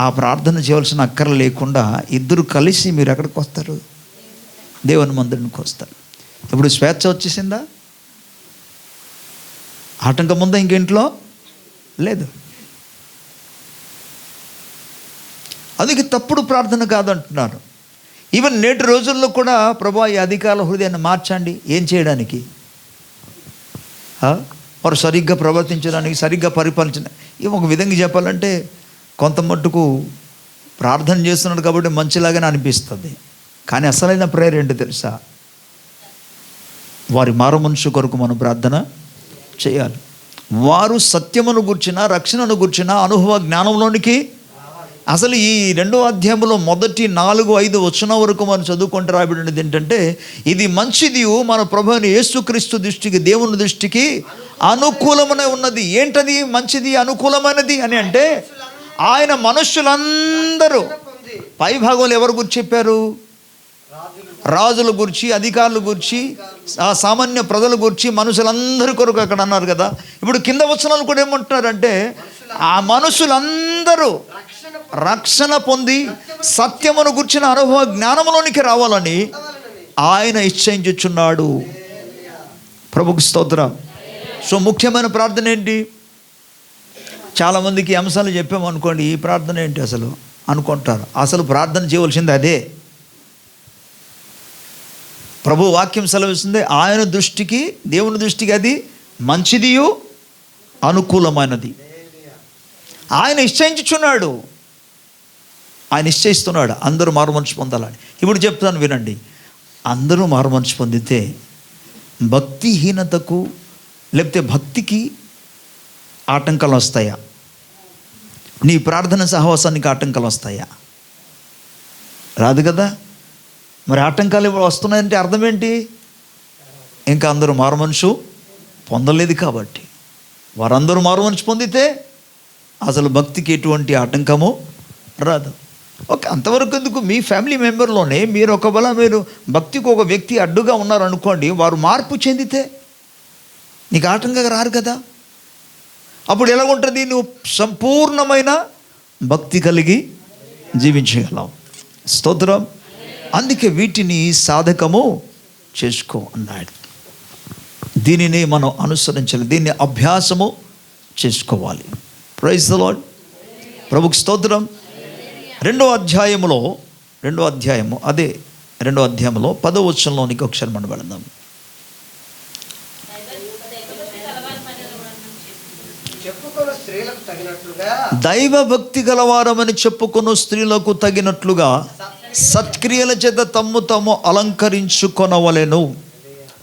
ఆ ప్రార్థన చేయవలసిన అక్కర లేకుండా ఇద్దరు కలిసి మీరు ఎక్కడికి వస్తారు? దేవుని మందిరానికి వస్తారు. ఇప్పుడు స్వేచ్ఛ వచ్చేసిందా? ఆటంకం ఉందా ఇంకేంట్లో? లేదు. అందుకే తప్పుడు ప్రార్థన కాదంటున్నారు. ఈవెన్ నేటి రోజుల్లో కూడా ప్రభా ఈ అధికారుల హృదయాన్ని మార్చండి. ఏం చేయడానికి? వారు సరిగ్గా ప్రవర్తించడానికి, సరిగ్గా పరిపాలించడానికి. ఇవి ఒక విధంగా చెప్పాలంటే కొంత మట్టుకు ప్రార్థన చేస్తున్నాడు కాబట్టి మంచిలాగానే అనిపిస్తుంది. కానీ అసలైన ప్రేయర్ ఏంటో తెలుసా? వారి మారు మనసు కొరకు మనం ప్రార్థన చేయాలి. వారు సత్యమును గుర్చిన, రక్షణను గుర్చిన అనుభవ జ్ఞానంలోనికి, అసలు ఈ 2వ అధ్యాయంలో మొదటి 4-5 వచనం వరకు మనం చదువుకుంటే రాబడినది ఏంటంటే, ఇది మంచిది మన ప్రభువైన యేసుక్రీస్తు దృష్టికి, దేవుని దృష్టికి అనుకూలమనే ఉన్నది. ఏంటది మంచిది అనుకూలమైనది అని అంటే, ఆయన మనుష్యులందరూ, పై భాగంలో ఎవరి గురించి చెప్పారు? రాజుల గురించి, అధికారుల గురించి, ఆ సామాన్య ప్రజల గురించి, మనుషులందరి కొరకు అక్కడ అన్నారు కదా. ఇప్పుడు కింద వచనాలు కూడా ఏమంటున్నారంటే, ఆ మనుషులందరూ రక్షణ పొంది సత్యమును గుర్చిన అనుభవ జ్ఞానంలోనికి రావాలని ఆయన ఇచ్ఛయించుచున్నాడు. ప్రభుకి స్తోత్రం. సో ముఖ్యమైన ప్రార్థన ఏంటి? చాలామందికి అంశాలు చెప్పామనుకోండి, ఈ ప్రార్థన ఏంటి అసలు అనుకుంటారు. అసలు ప్రార్థన చేయవలసింది అదే. ప్రభు వాక్యం సెలవిస్తుంది, ఆయన దృష్టికి, దేవుని దృష్టికి అది మంచిదియు అనుకూలమైనది. ఆయన నిశ్చయించుచున్నాడు, ఆయన నిశ్చయిస్తున్నాడు అందరూ మారు మనసు పొందాలని. ఇప్పుడు చెప్తాను వినండి. అందరూ మారు మనసు పొందితే భక్తిహీనతకు లేకపోతే భక్తికి ఆటంకాలు వస్తాయా? నీ ప్రార్థన సహవాసానికి ఆటంకాలు వస్తాయా? రాదు కదా. మరి ఆటంకాలు ఇప్పుడు వస్తున్నాయంటే అర్థం ఏంటి? ఇంకా అందరూ మారు మనసు పొందలేదు కాబట్టి. వారందరూ మారు మనసు పొందితే అసలు భక్తికి ఎటువంటి ఆటంకము రాదు. ఓకే, అంతవరకు ఎందుకు? మీ ఫ్యామిలీ మెంబర్లోనే మీరు ఒకవేళ మీరు భక్తికి ఒక వ్యక్తి అడ్డుగా ఉన్నారనుకోండి, వారు మార్పు చెందితే నీకు ఆటంకంగా రారు కదా. అప్పుడు ఎలా ఉంటుంది? నువ్వు సంపూర్ణమైన భక్తి కలిగి జీవించగలవు. స్తోత్రం. అందుకే వీటిని సాధకము చేసుకో అన్నాడు. దీనిని మనం అనుసరించాలి, దీన్ని అభ్యాసము చేసుకోవాలి. Praise the Lord. ప్రభుకి స్తోత్రం. 2వ అధ్యాయములో 2వ అధ్యాయంలో 10వ వచనంలోనికి ఒకసారి మనం వెళదాం. దైవ భక్తి గలవారమని చెప్పుకొను స్త్రీలకు తగినట్లుగా సత్క్రియల చేత తమ్ము తాము అలంకరించుకొనవలెను.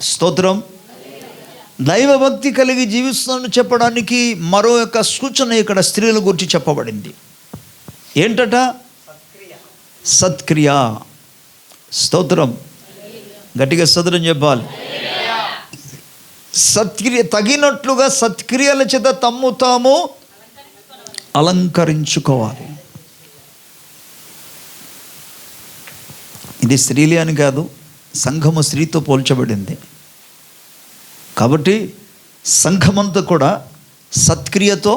స్తోత్రం. దైవభక్తి కలిగి జీవిస్తున్నాను చెప్పడానికి మరో యొక్క సూచన ఇక్కడ స్త్రీల గురించి చెప్పబడింది. ఏంటట? సత్క్రియ. స్తోత్రం. గట్టిగా స్తోత్రం చెప్పాలి. సత్క్రియ తగినట్లుగా సత్క్రియల చేత తమ్ము తాము అలంకరించుకోవాలి. ఇది స్త్రీలే అని కాదు, సంఘము స్త్రీతో పోల్చబడింది కాబట్టి సంఘమంతా కూడా సత్క్రియతో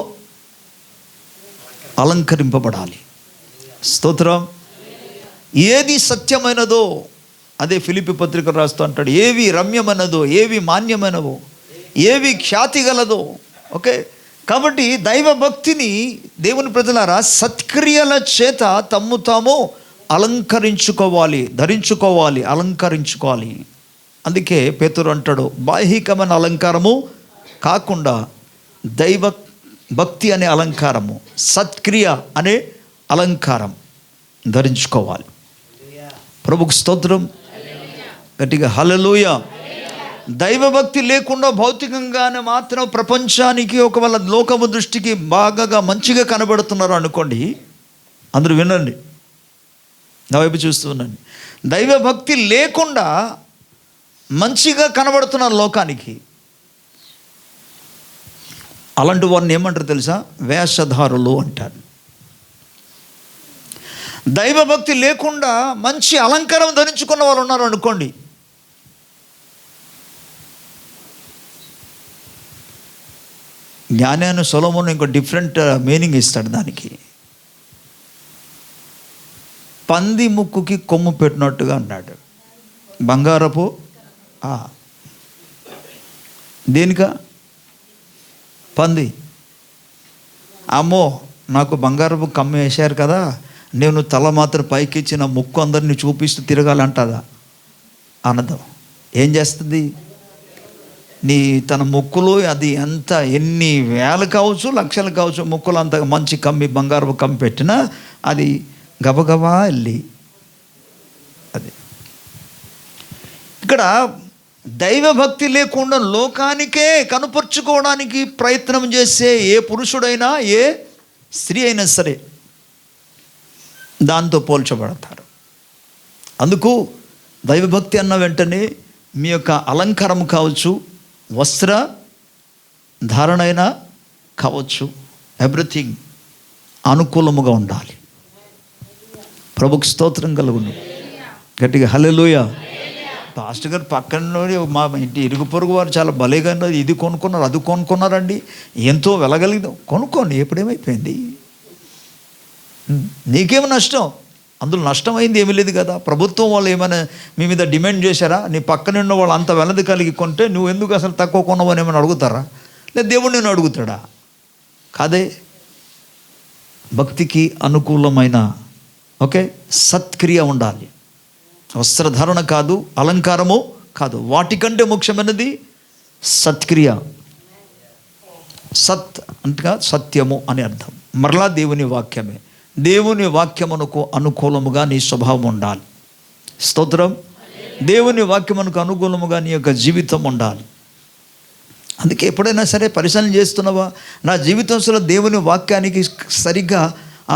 అలంకరింపబడాలి. స్తోత్రం. ఏది సత్యమైనదో, అదే ఫిలిప్పీ పత్రిక రాస్తూ అంటాడు, ఏవి రమ్యమైనదో, ఏవి మాన్యమైనవో, ఏవి ఖ్యాతి గలదో. ఓకే, కాబట్టి దైవభక్తిని దేవుని ప్రజలారా సత్క్రియల చేత తమ్ము తాము అలంకరించుకోవాలి, ధరించుకోవాలి, అలంకరించుకోవాలి. అందుకే పేతురు అంటాడు, బాహ్యకమైన అలంకారము కాకుండా దైవ భక్తి అనే అలంకారము, సత్క్రియ అనే అలంకారం ధరించుకోవాలి. ప్రభుకు స్తోత్రం. గట్టిగా హల్లెలూయా. దైవభక్తి లేకుండా భౌతికంగానే మాత్రం ప్రపంచానికి ఒకవేళ లోకము దృష్టికి బాగా మంచిగా కనబడుతున్నారు అనుకోండి, అందరూ వినండి, నా వైపు చూస్తూ ఉండండి. దైవభక్తి లేకుండా మంచిగా కనబడుతున్నారు లోకానికి, అలాంటి వారిని ఏమంటారు తెలుసా? వేషధారులు అంటారు. దైవభక్తి లేకుండా మంచి అలంకారం ధరించుకున్న వాళ్ళు ఉన్నారు అనుకోండి, జ్ఞానాన్ని సొలొమోను ఇంకో డిఫరెంట్ మీనింగ్ ఇస్తాడు దానికి. పంది ముక్కుకి కొమ్ము పెట్టినట్టుగా అన్నాడు. బంగారపు దేనిక పంది, అమ్మో నాకు బంగారపు కమ్మ వేశారు కదా, నేను తల మాత్రం పైకిచ్చి నా ముక్కు అందరిని చూపిస్తూ తిరగాలంటదా? అనదం. ఏం చేస్తుంది? తన ముక్కులో అది ఎంత ఎన్ని వేలు కావచ్చు లక్షలు కావచ్చు, ముక్కులో అంత మంచి కమ్మి బంగారపు కమ్మి పెట్టినా అది గబగబా వెళ్ళి అది. ఇక్కడ దైవభక్తి లేకుండా లోకానికే కనుపరుచుకోవడానికి ప్రయత్నం చేసే ఏ పురుషుడైనా ఏ స్త్రీ అయినా సరే దాంతో పోల్చబడతారు. అందుకు దైవభక్తి అన్న వెంటనే మీ యొక్క అలంకారం కావచ్చు, వస్త్ర ధారణ అయినా కావచ్చు, ఎవ్రీథింగ్ అనుకూలముగా ఉండాలి. ప్రభుకు స్తోత్రం కలుగును. గట్టిగా హల్లెలూయా. పాస్టర్ గారు పక్కన మా ఇంటి ఇరుగు పొరుగు వారు చాలా భలేగా ఇది కొనుక్కున్నారు అది కొనుక్కున్నారండి, ఎంతో వెళ్ళగలిగింది. కొనుక్కోండి, ఎప్పుడేమైపోయింది? నీకేమి నష్టం? అందులో నష్టమైంది ఏమీ లేదు కదా. ప్రభుత్వం వాళ్ళు ఏమైనా మీ మీద డిమాండ్ చేశారా? నీ పక్కన ఉన్న వాళ్ళు అంత వెలది కలిగి కొంటే నువ్వు ఎందుకు అసలు తక్కువ కొనవు అని ఏమైనా అడుగుతారా? లేదా దేవుడు నేను అడుగుతాడా? కాదే. భక్తికి అనుకూలమైన సత్క్రియ ఉండాలి. వస్త్రధారణ కాదు, అలంకారము కాదు, వాటికంటే ముఖ్యమైనది సత్క్రియ. సత్ అంటే సత్యము అని అర్థం. మరలా దేవుని వాక్యమే. దేవుని వాక్యమునకు అనుకూలముగా నీ స్వభావం ఉండాలి. స్తోత్రం. దేవుని వాక్యమునకు అనుకూలముగా నీ యొక్క జీవితం ఉండాలి. అందుకే ఎప్పుడైనా సరే పరిశీలన చేస్తున్నావా? నా జీవితంలో దేవుని వాక్యానికి సరిగ్గా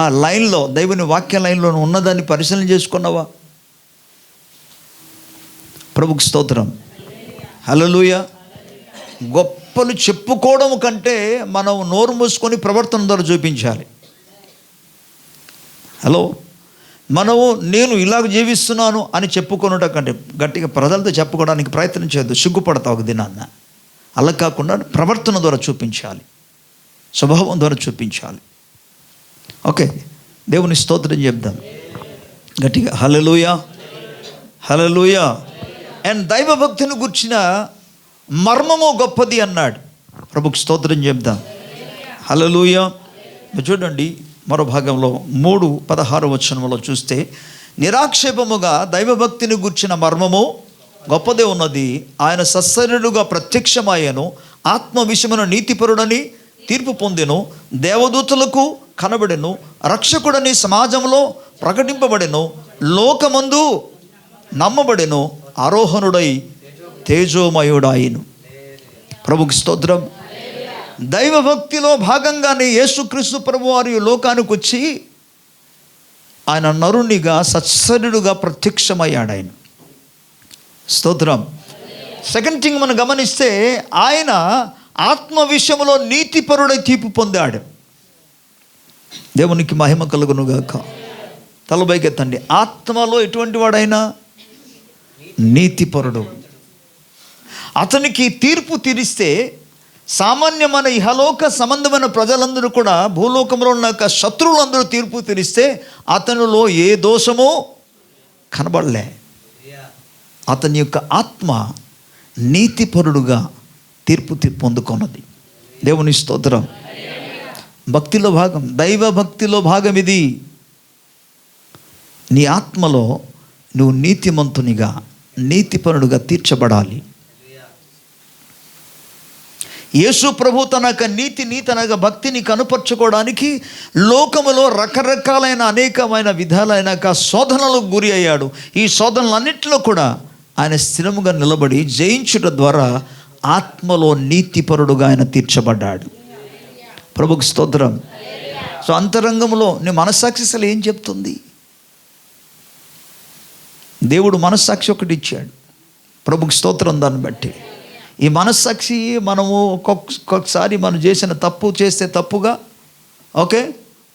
ఆ లైన్లో, దేవుని వాక్య లైన్లో ఉన్నదాన్ని పరిశీలన చేసుకున్నావా? ప్రభుకు స్తోత్రం. హల్లెలూయా. గొప్పలు చెప్పుకోవడం కంటే మనం నోరు మూసుకొని ప్రవర్తన ద్వారా చూపించాలి. హలో, మనము నేను ఇలాగ జీవిస్తున్నాను అని చెప్పుకొనుట కంటే గట్టిగా ప్రజలతో చెప్పుకోవడానికి ప్రయత్నం చేయొద్దు, సిగ్గుపడతావు ఒక దినాన్న. అలా కాకుండా ప్రవర్తన ద్వారా చూపించాలి, స్వభావం ద్వారా చూపించాలి. దేవుని స్తోత్రం చెప్దాం గట్టిగా. హల్లెలూయా, హల్లెలూయా. అండ్ దైవభక్తిని గుర్చిన మర్మము గొప్పది అన్నాడు. ప్రభుకు స్తోత్రం చెప్దాం. హల్లెలూయా. చూడండి మరో భాగంలో 3:16 చూస్తే, నిరాక్షేపముగా దైవభక్తిని గుర్చిన మర్మము గొప్పదే ఉన్నది. ఆయన సశరీరుడుగా ప్రత్యక్షమయ్యను, ఆత్మ విషయమున నీతిపరుడని తీర్పు పొందెను, దేవదూతలకు కనబడెను, రక్షకుడని సమాజంలో ప్రకటింపబడెను, లోకమందు నమ్మబడెను, ఆరోహణుడై తేజోమయుడాయిను. ప్రభుకి స్తోత్రం. దైవభక్తిలో భాగంగానే యేసుక్రీస్తు ప్రభు వారి లోకానికి వచ్చి ఆయన నరునిగా సత్సరుడుగా ప్రత్యక్షమయ్యాడు. ఆయన స్తోత్రం. సెకండ్ థింగ్ మనం గమనిస్తే, ఆయన ఆత్మ విషయంలో నీతిపరుడై తీర్పు పొందాడు. దేవునికి మహిమ కలుగునుగాక. తలపైకెత్తండి. ఆత్మలో ఎటువంటి వాడైనా నీతిపరుడు. అతనికి తీర్పు తీరిస్తే సామాన్యమైన ఇహలోక సంబంధమైన ప్రజలందరూ కూడా, భూలోకంలో ఉన్న శత్రువులందరూ తీర్పు తీరిస్తే అతనిలో ఏ దోషమో కనబడలే. అతని యొక్క ఆత్మ నీతిపరుడుగా తీర్పు పొందుకున్నది. దేవుని స్తోత్రం. భక్తిలో భాగం, దైవ భక్తిలో భాగం ఇది. నీ ఆత్మలో నువ్వు నీతిమంతునిగా, నీతిపరుడుగా తీర్చబడాలి. యేసు ప్రభు తన యొక్క నీతిని, తన యొక్క భక్తిని కనుపర్చుకోవడానికి లోకములో రకరకాలైన అనేకమైన విధాలైన శోధనలకు గురి అయ్యాడు. ఈ శోధనలన్నింటిలో కూడా ఆయన స్థిరముగా నిలబడి జయించుట ద్వారా ఆత్మలో నీతిపరుడుగా ఆయన తీర్చబడ్డాడు. ప్రభుకు స్తోత్రం. సో అంతరంగంలో నీ మనస్సాక్షి అసలు ఏం చెప్తుంది? దేవుడు మనస్సాక్షి ఒకటి ఇచ్చాడు. ప్రభుకు స్తోత్రం. దాన్ని బట్టి ఈ మనస్సాక్షి మనము ఒక్కొక్కసారి మనం చేసిన తప్పు చేస్తే తప్పుగా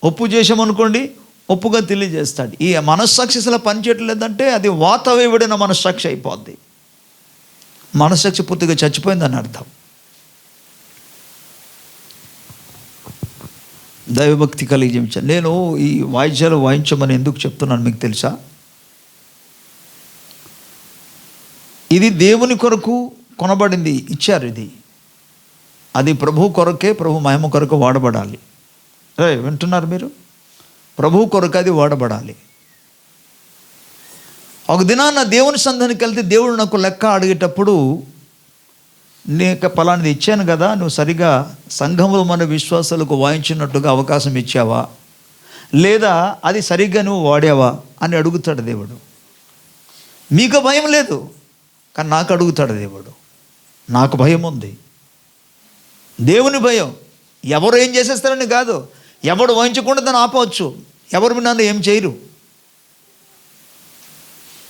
ఒప్పు చేసామనుకోండి, ఒప్పుగా తెలియజేస్తాడు. ఈ మనస్సాక్షి అసలు పనిచేయట్లేదంటే అది వాతవేవుడైన మనస్సాక్షి అయిపోద్ది. మనస్సాక్షి పూర్తిగా చచ్చిపోయిందని అర్థం. దైవభక్తి కలిగి జీవించాలి. నేను ఈ వాయిద్యాలు వాయించమని ఎందుకు చెప్తున్నాను మీకు తెలుసా? ఇది దేవుని కొరకు కొనబడింది, ఇచ్చారు. ఇది అది ప్రభు కొరకే, ప్రభు మహిమ కొరకు వాడబడాలి. వింటున్నారు మీరు? ప్రభు కొరకు అది వాడబడాలి. ఒక దినాన్న దేవుని సంధానికి వెళ్తే దేవుడు నాకు లెక్క అడిగేటప్పుడు, నీకు పలానిది ఇచ్చాను కదా, నువ్వు సరిగా సంఘములో మన విశ్వాసాలకు వాయించినట్టుగా అవకాశం ఇచ్చావా, లేదా అది సరిగ్గా నువ్వు వాడావా అని అడుగుతాడు దేవుడు. మీకు భయం లేదు, కానీ నాకు అడుగుతాడు దేవుడు. నాకు భయం ఉంది, దేవుని భయం. ఎవరు ఏం చేసేస్తారని కాదు, ఎవడు వాయించకుండా దాన్ని ఆపవచ్చు, ఎవరు నన్ను ఏం చేయరు,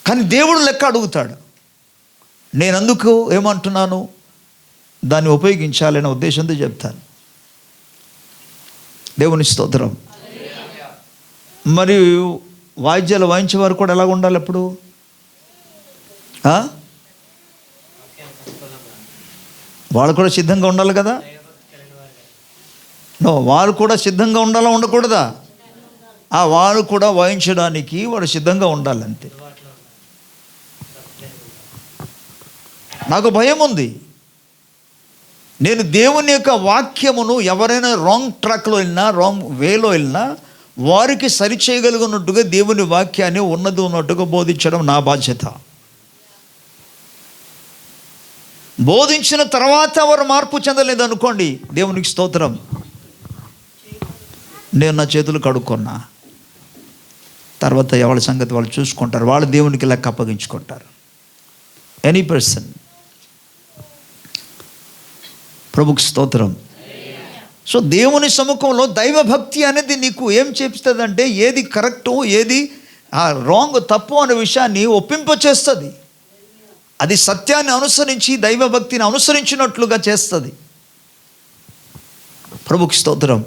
కానీ దేవుడు లెక్క అడుగుతాడు. నేను అందుకు ఏమంటున్నాను, దాన్ని ఉపయోగించాలనే ఉద్దేశంతో చెప్తాను. దేవుని స్తోత్రం. మరియు వాయిద్యాలు వాయించేవారు కూడా ఎలాగ ఉండాలి అప్పుడు? వాళ్ళు కూడా సిద్ధంగా ఉండాలి కదా? వాళ్ళు కూడా సిద్ధంగా ఉండాలా, ఉండకూడదా? వాళ్ళు కూడా వాయించడానికి వాడు సిద్ధంగా ఉండాలి, అంతే. నాకు భయం ఉంది. నేను దేవుని యొక్క వాక్యమును ఎవరైనా రాంగ్ ట్రాక్లో వెళ్ళినా, రాంగ్ వేలో వెళ్ళినా, వారికి సరిచేయగలిగినట్టుగా దేవుని వాక్యాన్ని ఉన్నట్టుగా బోధించడం నా బాధ్యత. బోధించిన తర్వాత వారు మార్పు చెందలేదు అనుకోండి, దేవునికి స్తోత్రం, నేను నా చేతులు కడుక్కున్నా, తర్వాత ఎవరి సంగతి వాళ్ళు చూసుకుంటారు, వాళ్ళు దేవునికి లెక్క అప్పగించుకుంటారు. Any person. ప్రభుకి స్తోత్రం. సో దేవుని సముఖంలో దైవభక్తి అనేది నీకు ఏం చేపిస్తుందంటే, ఏది కరెక్టు, ఏది రాంగ్, తప్పు అనే విషయాన్ని ఒప్పింపచేస్తుంది. అది సత్యాన్ని అనుసరించి, దైవభక్తిని అనుసరించినట్లుగా చేస్తుంది. ప్రభుకి స్తోత్రం.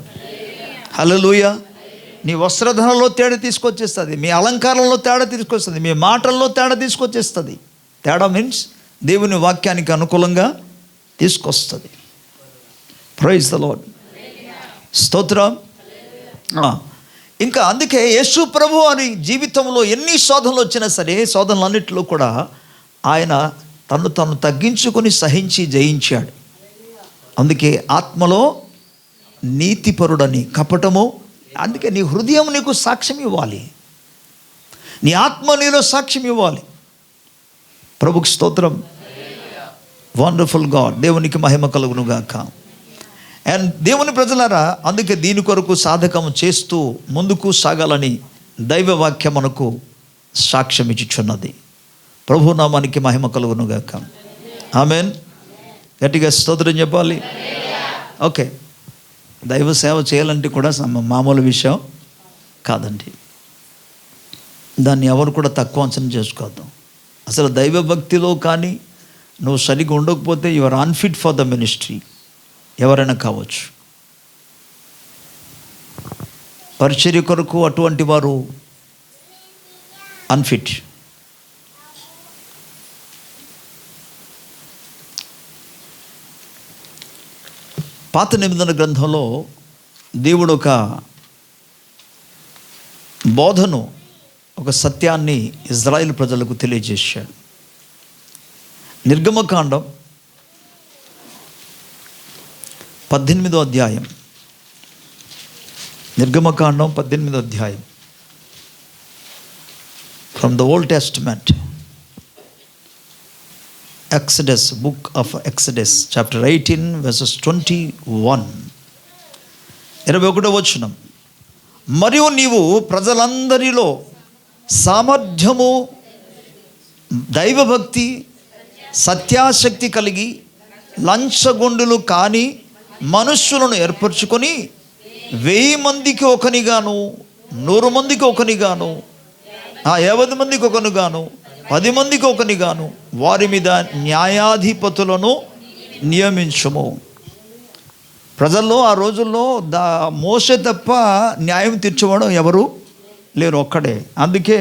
హల్లెలూయా. నీ వస్త్రధనంలో తేడా తీసుకొచ్చేస్తుంది, మీ అలంకారంలో తేడా తీసుకొస్తుంది, మీ మాటల్లో తేడా తీసుకొచ్చేస్తుంది. తేడా మీన్స్ దేవుని వాక్యానికి అనుకూలంగా తీసుకొస్తుంది. Praise the Lord. స్తోత్రం. ఇంకా అందుకే యేసు ప్రభు అని జీవితంలో ఎన్ని శోధనలు వచ్చినా సరే, శోధనలన్నింటిలో కూడా ఆయన తను తగ్గించుకొని సహించి జయించాడు. అందుకే ఆత్మలో నీతిపరుడని, కపటము. అందుకే నీ హృదయం నీకు సాక్ష్యం ఇవ్వాలి, నీ ఆత్మ నీలో సాక్ష్యం ఇవ్వాలి. ప్రభుకి స్తోత్రం. Wonderful God. దేవునికి మహిమ కలుగును గాక. అండ్ దేవుని ప్రజలారా, అందుకే దీని కొరకు సాధకం చేస్తూ ముందుకు సాగాలని దైవవాక్యం మనకు సాక్ష్యం ఇచ్చుచున్నది. ప్రభు నామానికి మహిమ కలుగును గాక. ఆమేన్. గట్టిగా స్తోత్రం చెప్పాలి. ఓకే. దైవ సేవ చేయాలంటే కూడా మామూలు విషయం కాదండి. దాన్ని ఎవరు కూడా తక్కువ అంచనా చేసుకోవద్దు. అసలు దైవభక్తిలో కానీ నువ్వు సరిగ్గా ఉండకపోతే you are unfit for the ministry. ఎవరైనా కావచ్చు. పరిచర్య కొరకు అటువంటి వారు అన్ఫిట్. పాత నిబంధన గ్రంథంలో దేవుడు ఒక బోధను, ఒక సత్యాన్ని ఇజ్రాయేల్ ప్రజలకు తెలియజేశాడు. నిర్గమకాండం 18వ అధ్యాయం. నిర్గమకాండం 18వ అధ్యాయం. From the old testament. Exodus, book of Exodus, chapter 18, verses 21. 21వ వచనం. మరియు నీవు ప్రజలందరిలో సామర్థ్యము, దైవభక్తి, సత్యాసక్తి కలిగి లంచగొండులు కాని మనుష్యులను ఏర్పరచుకొని 1000 మందికి ఒకనిగాను, 100 మందికి ఒకనిగాను, 50 మందికి ఒకనిగాను, 10 మందికి ఒకనిగాను వారి మీద న్యాయాధిపతులను నియమించుము. ప్రజల్లో ఆ రోజుల్లో మోషే తప్ప న్యాయం తీర్చేవాడు ఎవరు లేరు, ఒక్కడే. అందుకే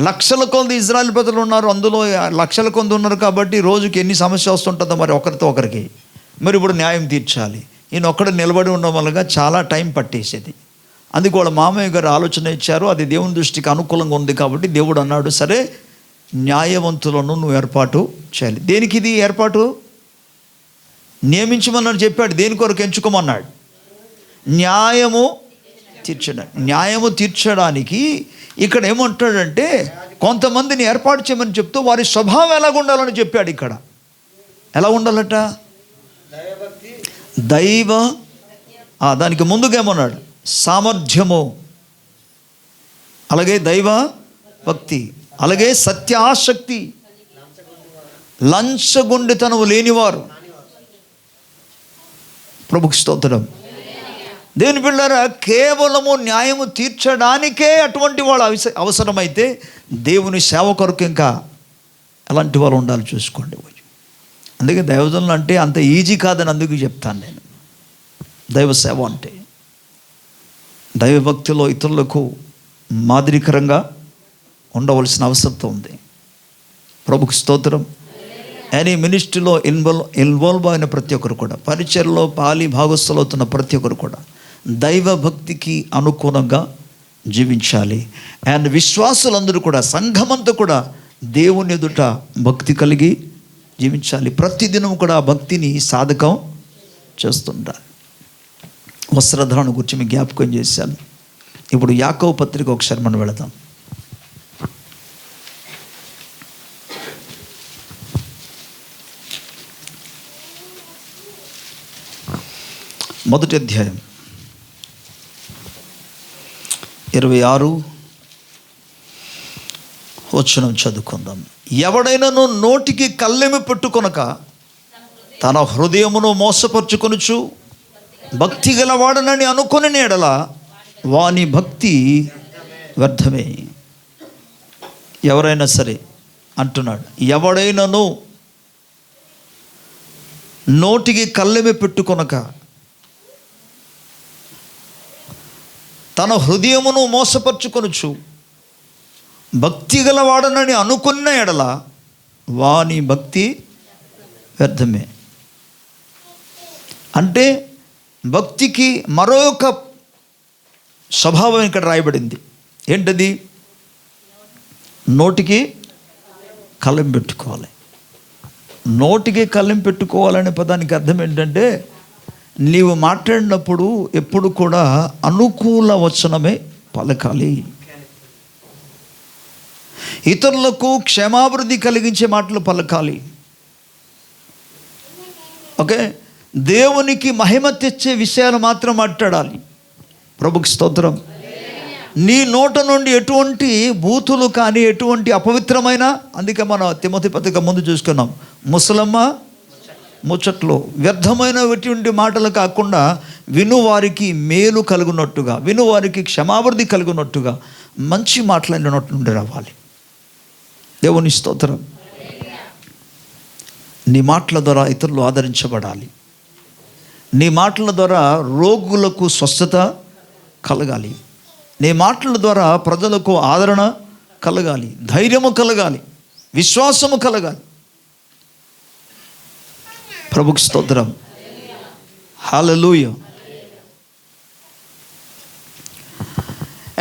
లక్షల కొద్ది ఇజ్రాయెల్ ప్రజలు ఉన్నారు, అందులో లక్షల కొద్ది ఉన్నారు. కాబట్టి రోజుకి ఎన్ని సమస్య వస్తుంటుందో మరి ఒకరితో ఒకరికి. మరి ఇప్పుడు న్యాయం తీర్చాలి. ఈయన ఒక్కడ నిలబడి ఉండడం వల్ల చాలా టైం పట్టేసేది. అందుకు వాళ్ళ మామయ్య గారు ఆలోచన ఇచ్చారు, అది దేవుని దృష్టికి అనుకూలంగా ఉంది కాబట్టి దేవుడు అన్నాడు, సరే న్యాయవంతులను నువ్వు ఏర్పాటు చేయాలి. దేనికి ఇది ఏర్పాటు? నియమించమన్నాడు, చెప్పాడు. దేని కొరకు ఎంచుకోమన్నాడు? న్యాయము తీర్చడానికి. ఇక్కడ ఏమంటాడంటే కొంతమందిని ఏర్పాటు చేయమని చెప్తూ వారి స్వభావం ఎలాగ ఉండాలని చెప్పాడు. ఇక్కడ ఎలా ఉండాలట? దైవ దానికి ముందుగా ఏమన్నాడు? సామర్థ్యము, అలాగే దైవ భక్తి, అలాగే సత్యాసక్తి, లంచగొండితనము లేనివారు. ప్రభుకి స్తోత్రం. దేవుని బిడ్డలారా, కేవలము న్యాయము తీర్చడానికే అటువంటి వాళ్ళు అవసరమైతే దేవుని సేవ కొరకు ఇంకా అలాంటి వాళ్ళు ఉండాలి, చూసుకోండి. అందుకే దైవజనులు అంటే అంత ఈజీ కాదని అందుకు చెప్తాను నేను. దైవ సేవ అంటే దైవభక్తిలో ఇతరులకు మాదిరికరంగా ఉండవలసిన అవసరం ఉంది. ప్రభుకి స్తోత్రం. ఎనీ మినిస్ట్రీలో ఇన్వాల్వ్ అయిన ప్రతి ఒక్కరు కూడా, పరిచర్లో పాలి భాగస్థులు అవుతున్న ప్రతి ఒక్కరు కూడా దైవభక్తికి అనుకూలంగా జీవించాలి. అండ్ విశ్వాసులందరూ కూడా, సంఘమంతా కూడా దేవుని ఎదుట భక్తి కలిగి జీవించాలి. ప్రతిదినం కూడా ఆ భక్తిని సాధకం చేస్తుంటారు. వస్త్రధారణ గురించి మీకు జ్ఞాపకం చేశాను. ఇప్పుడు యాకోబు పత్రిక ఒకసారి మనం వెళదాం. మొదటి అధ్యాయం 26 వచనం చదువుకుందాం. ఎవడైనాను నోటికి కళ్ళెమి పెట్టుకొనక తన హృదయమును మోసపరుచుకొనుచు భక్తి గలవాడనని అనుకుని ఎడల వాని భక్తి వ్యర్థమే. ఎవరైనా సరే అంటున్నాడు, ఎవడైనాను నోటికి కళ్ళెమి పెట్టుకొనక తన హృదయమును మోసపరుచుకొనుచు భక్తి గలవాడనని అనుకున్న ఎడల వాని భక్తి వ్యర్థమే. అంటే భక్తికి మరొక స్వభావం ఇక్కడ రాయబడింది. ఏంటది? నోటికి కళ్ళెం పెట్టుకోవాలి. నోటికి కళ్ళెం పెట్టుకోవాలనే పదానికి అర్థం ఏంటంటే, నీవు మాట్లాడినప్పుడు ఎప్పుడు కూడా అనుకూల వచనమే పలకాలి. ఇతరులకు క్షేమాభివృద్ధి కలిగించే మాటలు పలకాలి. ఓకే, దేవునికి మహిమ తెచ్చే విషయాలు మాత్రం మాట్లాడాలి. ప్రభుకి స్తోత్రం. నీ నోట నుండి ఎటువంటి బూతులు కానీ, ఎటువంటి అపవిత్రమైన, అందుకే మనం తిమోతి పత్రిక ముందు చూసుకున్నాం, ముసలమ్మ ముచ్చట్లు, వ్యర్థమైనటువంటి మాటలు కాకుండా వినువారికి మేలు కలుగునట్టుగా, వినువారికి క్షమాభివృద్ధి కలుగునట్టుగా మంచి మాటలైనట్టు నుండి రావాలి. దేవుని స్తోత్రం. నీ మాటల ద్వారా ఇతరులు ఆదరించబడాలి. నీ మాటల ద్వారా రోగులకు స్వస్థత కలగాలి. నీ మాటల ద్వారా ప్రజలకు ఆదరణ కలగాలి, ధైర్యము కలగాలి, విశ్వాసము కలగాలి. ప్రభుకి స్తోత్రం. హల్లెలూయా.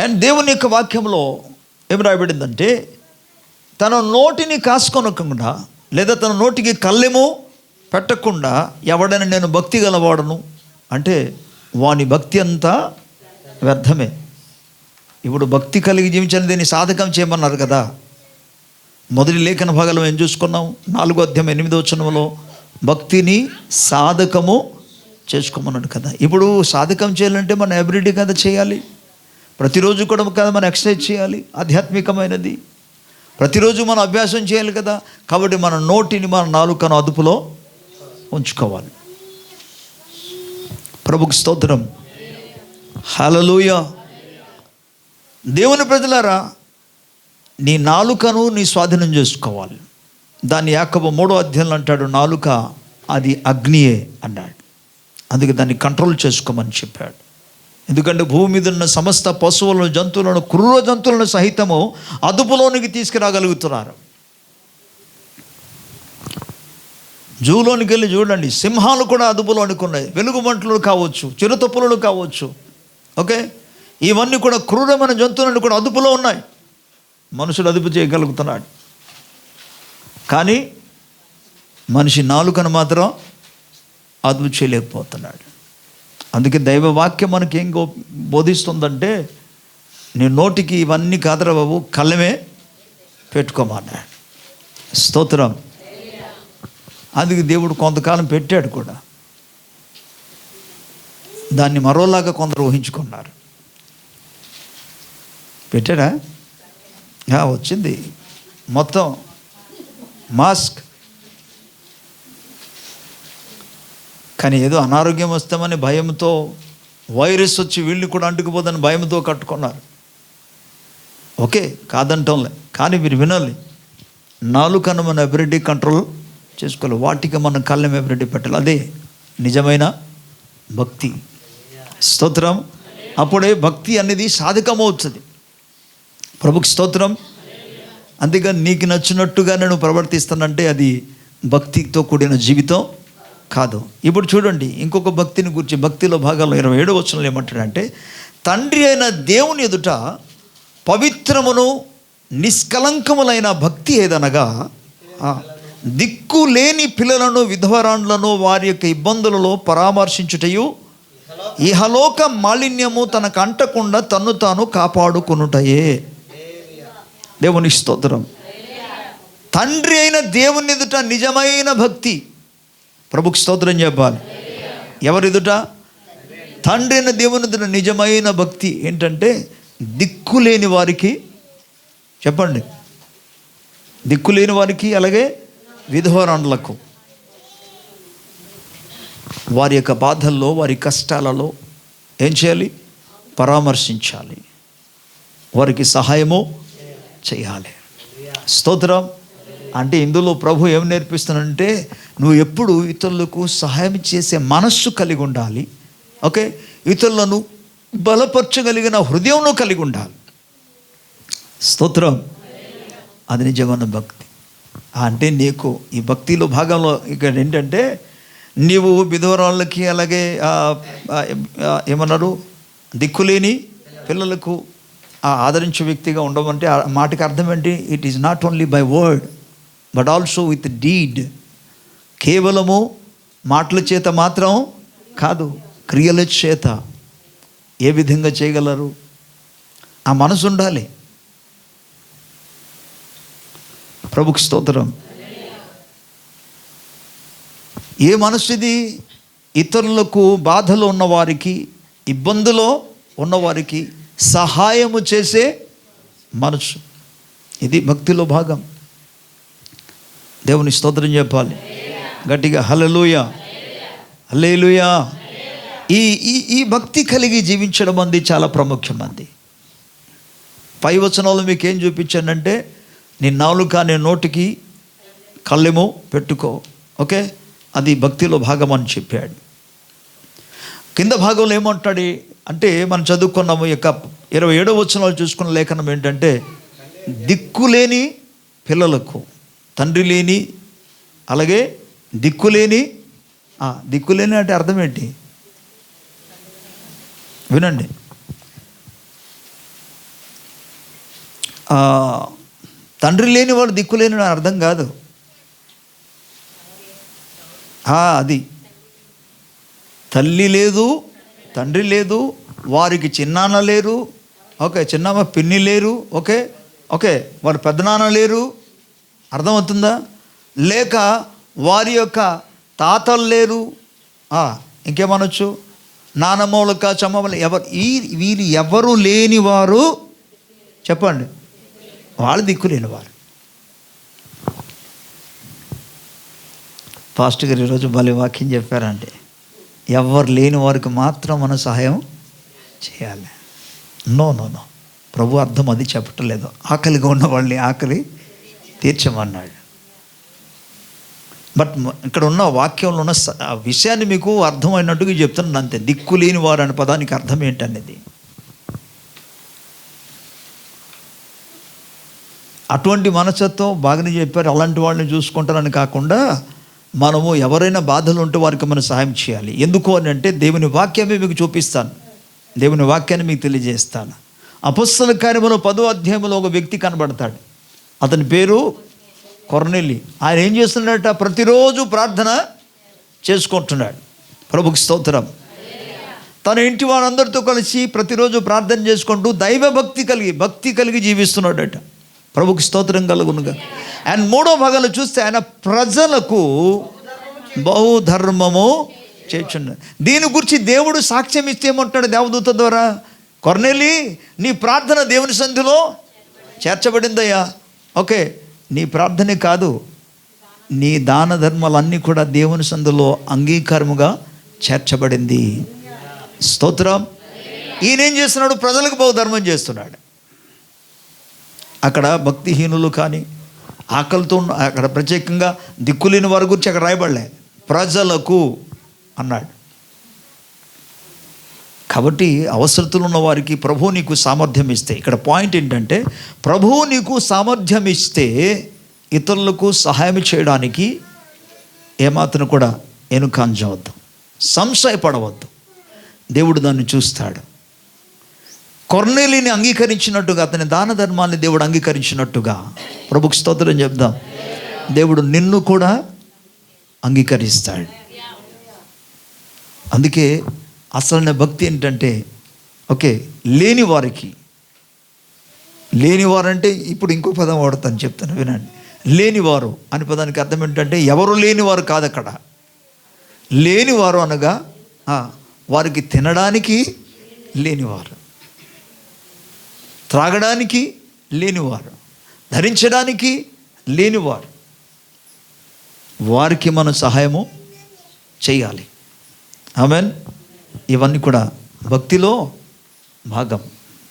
అండ్ దేవుని యొక్క వాక్యంలో ఏం రాయబడిందంటే, తన నోటిని కాసుకొనకుండా లేదా తన నోటికి కళ్ళెము పెట్టకుండా ఎవడైనా నేను భక్తి గలవాడను అంటే వాని భక్తి అంతా వ్యర్థమే. ఇప్పుడు భక్తి కలిగి జీవించాలని దీన్ని సాధకం చేయమన్నారు కదా. మొదటి లేఖన భాగంలో ఏం చూసుకున్నాం? 4వ అధ్యాయం 8వ వచనంలో భక్తిని సాధకము చేసుకోమన్నాడు కదా. ఇప్పుడు సాధకం చేయాలంటే మనం ఎవ్రీడే కదా చేయాలి, ప్రతిరోజు కూడా కదా మనం ఎక్సర్సైజ్ చేయాలి, ఆధ్యాత్మికమైనది ప్రతిరోజు మనం అభ్యాసం చేయాలి కదా. కాబట్టి మన నోటిని, మన నాలుకను అదుపులో ఉంచుకోవాలి. ప్రభుకి స్తోత్రం. హల్లెలూయా. దేవుని ప్రజలారా, నీ నాలుకను నీ స్వాధీనం చేసుకోవాలి. దాన్ని యాకోబు 3వ అధ్యాయంలో అంటాడు, నాలుక అది అగ్నియే అన్నాడు. అందుకే దాన్ని కంట్రోల్ చేసుకోమని చెప్పాడు. ఎందుకంటే భూమి మీద ఉన్న సమస్త పశువులను, జంతువులను, క్రూర జంతువులను సహితము అదుపులోనికి తీసుకురాగలుగుతున్నారు. జూలోనికి వెళ్ళి చూడండి, సింహాలు కూడా అదుపులోనికి ఉన్నాయి. వెలుగుబంట్లు కావచ్చు, చిరుతపులులు కావచ్చు, ఓకే, ఇవన్నీ కూడా క్రూరమైన జంతువులను కూడా అదుపులో ఉన్నాయి. మనుషుడు అదుపు చేయగలుగుతున్నాడు, కానీ మనిషి నాలుకను మాత్రం అదుపు చేయలేకపోతున్నాడు. అందుకే దైవ వాక్యం మనకి ఏం బోధిస్తుందంటే, నీ నోటికి ఇవన్నీ కాదురా బాబు, కళ్ళమే పెట్టుకోమన్నాడు. స్తోత్రం. అందుకే దేవుడు కొంతకాలం పెట్టాడు కూడా. దాన్ని మరోలాగా కొందరు ఊహించుకున్నారు. పెట్టాడా? వచ్చింది మొత్తం మాస్క్. కానీ ఏదో అనారోగ్యం వస్తామని భయంతో, వైరస్ వచ్చి వీళ్ళు కూడా అంటుకుపోదని భయంతో కట్టుకున్నారు. ఓకే, కాదంటంలే, కానీ మీరు వినాలి, నాలుకను మనం ఎవ్రీడే కంట్రోల్ చేసుకోవాలి. వాటికి మనం కళ్ళం ఎవ్రీడే పెట్టాలి. అదే నిజమైన భక్తి. స్తోత్రం. అప్పుడే భక్తి అనేది సాధకమవుతుంది. ప్రభుకి స్తోత్రం. అంతేగాని నీకు నచ్చినట్టుగా నేను ప్రవర్తిస్తానంటే అది భక్తితో కూడిన జీవితం కాదు. ఇప్పుడు చూడండి ఇంకొక భక్తిని గురించి, భక్తిలో భాగాల్లో 27వ వచనంలో ఏమంటాడంటే, తండ్రి అయిన దేవుని ఎదుట పవిత్రమును నిష్కలంకములైన భక్తి ఏదనగా, దిక్కు లేని పిల్లలను, విధవరాండ్లను వారి యొక్క ఇబ్బందులలో పరామర్శించుటయు, ఇహలోక మాలిన్యము తనకు అంటకుండా తన్ను తాను కాపాడుకొనుటయే. దేవుని స్తోత్రం. తండ్రి అయిన దేవుని ఎదుట నిజమైన భక్తి. ప్రభుకి స్తోత్రం చెప్పాలి. ఎవరి ఎదుట? తండ్రి అయిన దేవుని ఎదుట నిజమైన భక్తి ఏంటంటే, దిక్కులేని వారికి, చెప్పండి, దిక్కులేని వారికి, అలాగే విధవరాండ్లకు, వారి యొక్క బాధల్లో, వారి కష్టాలలో ఏం చేయాలి? పరామర్శించాలి, వారికి సహాయము చేయాలి. స్తోత్రం. అంటే ఇందులో ప్రభు ఏం నేర్పిస్తానంటే, నువ్వు ఎప్పుడు ఇతరులకు సహాయం చేసే మనస్సు కలిగి ఉండాలి. ఓకే, ఇతరులను బలపరచగలిగిన హృదయంలో కలిగి ఉండాలి. స్తోత్రం. అది నిజమైన భక్తి. అంటే నీకు ఈ భక్తిలో భాగంలో ఇక్కడ ఏంటంటే, నీవు విధవరాళ్ళకి, అలాగే ఏమన్నారు, దిక్కులేని పిల్లలకు ఆదరించే వ్యక్తిగా ఉండమంటే ఆ మాటకి అర్థం ఏంటి? It is not only by word but also with deed. కేవలము మాటల చేత మాత్రం కాదు, క్రియల చేత. ఏ విధంగా చేయగలరు? ఆ మనసు ఉండాలి. ప్రభుకి స్తోత్రం. ఏ మనసు ఇది? ఇతరులకు, బాధలో ఉన్నవారికి, ఇబ్బందులో ఉన్నవారికి సహాయము చేసే మనసు. ఇది భక్తిలో భాగం. దేవుని స్తోత్రం చెప్పాలి గట్టిగా. హల్లెలూయా, హల్లెలూయా. ఈ ఈ భక్తి కలిగి జీవించడం అంది చాలా ప్రాముఖ్యమంది. పై వచనాలు మీకు ఏం చూపించానంటే, నీ నాలుక, నీ నోటికి కళ్ళెమో పెట్టుకో. ఓకే, అది భక్తిలో భాగం అని చెప్పాడు. కింద భాగంలో ఏమంటాడు అంటే, మనం చదువుకున్నాము యొక్క 27వ వచనాలు చూసుకున్న లేఖనం ఏంటంటే, దిక్కులేని పిల్లలకు, తండ్రి లేని, అలాగే దిక్కులేని. దిక్కులేని అంటే అర్థం ఏంటి? వినండి. తండ్రి లేని వాడు దిక్కులేని అర్థం కాదు. అది తల్లి లేదు, తండ్రి లేదు, వారికి చిన్నాన్న లేరు, ఓకే, చిన్నమ్మ పిన్ని లేరు, ఓకే ఓకే, వారి పెద్దనాన్న లేరు. అర్థమవుతుందా? లేక వారి యొక్క తాతలు లేరు. ఇంకేమనొచ్చు, నానమ్మలక, చమ్మమ్మలు, వీరు ఎవరు లేనివారు. చెప్పండి, వాళ్ళు దిక్కు లేనివారు. పాస్టర్ గారు ఈరోజు భలే వాక్యం చెప్పారంటే, ఎవరు లేని వారికి మాత్రం మనం సహాయం చేయాలి. నో నో నో, ప్రభు అర్థం అది చెప్పట్లేదు. ఆకలిగా ఉన్న వాళ్ళని ఆకలి తీర్చమన్నాడు. బట్ ఇక్కడ ఉన్న వాక్యంలో ఉన్న విషయాన్ని మీకు అర్థమైనట్టుగా చెప్తున్నాను అంతే. దిక్కు లేని వారు అనే పదానికి అర్థం ఏంటనేది. అటువంటి మనస్తత్వం బాగానే చెప్పారు, అలాంటి వాళ్ళని చూసుకుంటారని కాకుండా మనము ఎవరైనా బాధలు ఉంటే వారికి మనం సహాయం చేయాలి. ఎందుకు అని అంటే దేవుని వాక్యమే మీకు చూపిస్తాను, దేవుని వాక్యాన్ని మీకు తెలియజేస్తాను. అపొస్తల కార్యములో 10వ అధ్యాయంలో ఒక వ్యక్తి కనబడతాడు. అతని పేరు కొర్నేలి. ఆయన ఏం చేస్తున్నాడట? ప్రతిరోజు ప్రార్థన చేసుకుంటున్నాడు. ప్రభుకి స్తోత్రం. తన ఇంటి వారందరితో కలిసి ప్రతిరోజు ప్రార్థన చేసుకుంటూ దైవ భక్తి కలిగి జీవిస్తున్నాడట. ప్రభుకి స్తోత్రం కలుగునుగా. అండ్ 3వ భాగంలో చూస్తే ఆయన ప్రజలకు బహుధర్మము చేస్తున్నాడు. దీని గురించి దేవుడు సాక్ష్యం ఇస్తే ఏమంటాడు దేవదూత ద్వారా? కొర్నేలి, నీ ప్రార్థన దేవుని సన్నిధిలో చేర్చబడిందయ్యా. ఓకే, నీ ప్రార్థనే కాదు, నీ దాన ధర్మాలన్నీ కూడా దేవుని సన్నిధిలో అంగీకారముగా చేర్చబడింది. స్తోత్రం. ఈయన ఏం చేస్తున్నాడు? ప్రజలకు బహుధర్మం చేస్తున్నాడు. అక్కడ భక్తిహీనులు కానీ ఆకలితో అక్కడ ప్రత్యేకంగా దిక్కులేని వారి గురించి అక్కడ రాయబడలే, ప్రజలకు అన్నాడు. కాబట్టి అవసరతలు ఉన్న వారికి ప్రభువు నీకు సామర్థ్యం ఇస్తే, ఇక్కడ పాయింట్ ఏంటంటే ప్రభువు నీకు సామర్థ్యం ఇస్తే ఇతరులకు సహాయం చేయడానికి ఏమాత్రం కూడా వెనుకంజవద్దు, సంశయపడవద్దు. దేవుడు దాన్ని చూస్తాడు. కొర్నేలిని అంగీకరించినట్టుగా, అతని దాన ధర్మాన్ని దేవుడు అంగీకరించినట్టుగా, ప్రభుకి స్తోత్రం చెప్దాం, దేవుడు నిన్ను కూడా అంగీకరిస్తాడు. అందుకే అసలైన భక్తి ఏంటంటే, ఓకే, లేనివారంటే ఇప్పుడు ఇంకో పదం వాడతాను, చెప్తాను వినండి. లేనివారు అనే పదానికి అర్థం ఏంటంటే ఎవరు లేనివారు కాదు. అక్కడ లేనివారు అనగా వారికి తినడానికి లేనివారు, త్రాగడానికి లేనివారు, ధరించడానికి లేనివారు, వారికి మనం సహాయము చేయాలి. ఆమేన్. ఇవన్నీ కూడా భక్తిలో భాగం.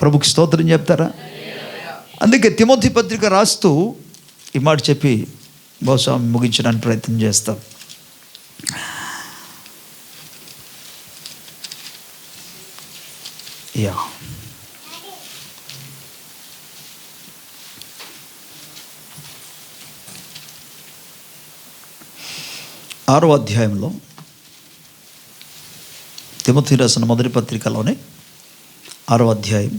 ప్రభుకి స్తోత్రం చెప్తారా? అందుకే తిమోతి పత్రిక రాస్తూ ఈ మాట చెప్పి బహుశా ముగించడానికి ప్రయత్నం చేస్తాం. యా, ఆరో అధ్యాయంలో తిమోతి రాసిన మొదటి పత్రికలోనే 6వ అధ్యాయం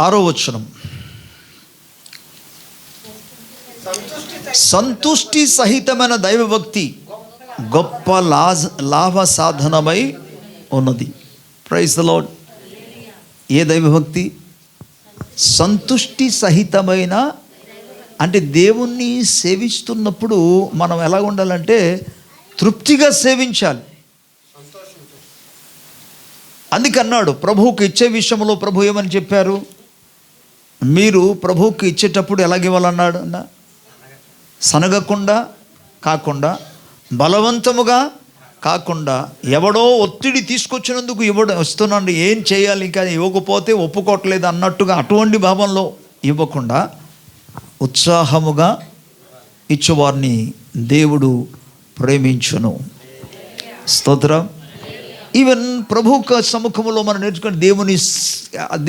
6వ వచనం, సంతుష్టి సహితమైన దైవభక్తి గొప్ప లాభ సాధనమై ఉన్నది. Praise the lord. ఏ దైవభక్తి? సంతుష్టి సహితమైన, అంటే దేవుణ్ణి సేవిస్తున్నప్పుడు మనం ఎలా ఉండాలంటే తృప్తిగా సేవించాలి. అందుకన్నాడు ప్రభువుకి ఇచ్చే విషయంలో ప్రభు ఏమని చెప్పారు? మీరు ప్రభువుకి ఇచ్చేటప్పుడు ఎలాగివ్వాలన్నాడు అన్న? సనగకుండా కాకుండా, బలవంతముగా కాకుండా, ఎవడో ఒత్తిడి తీసుకొచ్చినందుకు వస్తున్నాడు, ఏం చేయాలి, ఇంకా ఇవ్వకపోతే ఒప్పుకోవట్లేదు అన్నట్టుగా అటువంటి భావంలో ఇవ్వకుండా ఉత్సాహముగా ఇచ్చేవారిని దేవుడు ప్రేమించును. స్తోత్రం. ఈవెన్ ప్రభు సముఖంలో మనం నేర్చుకుని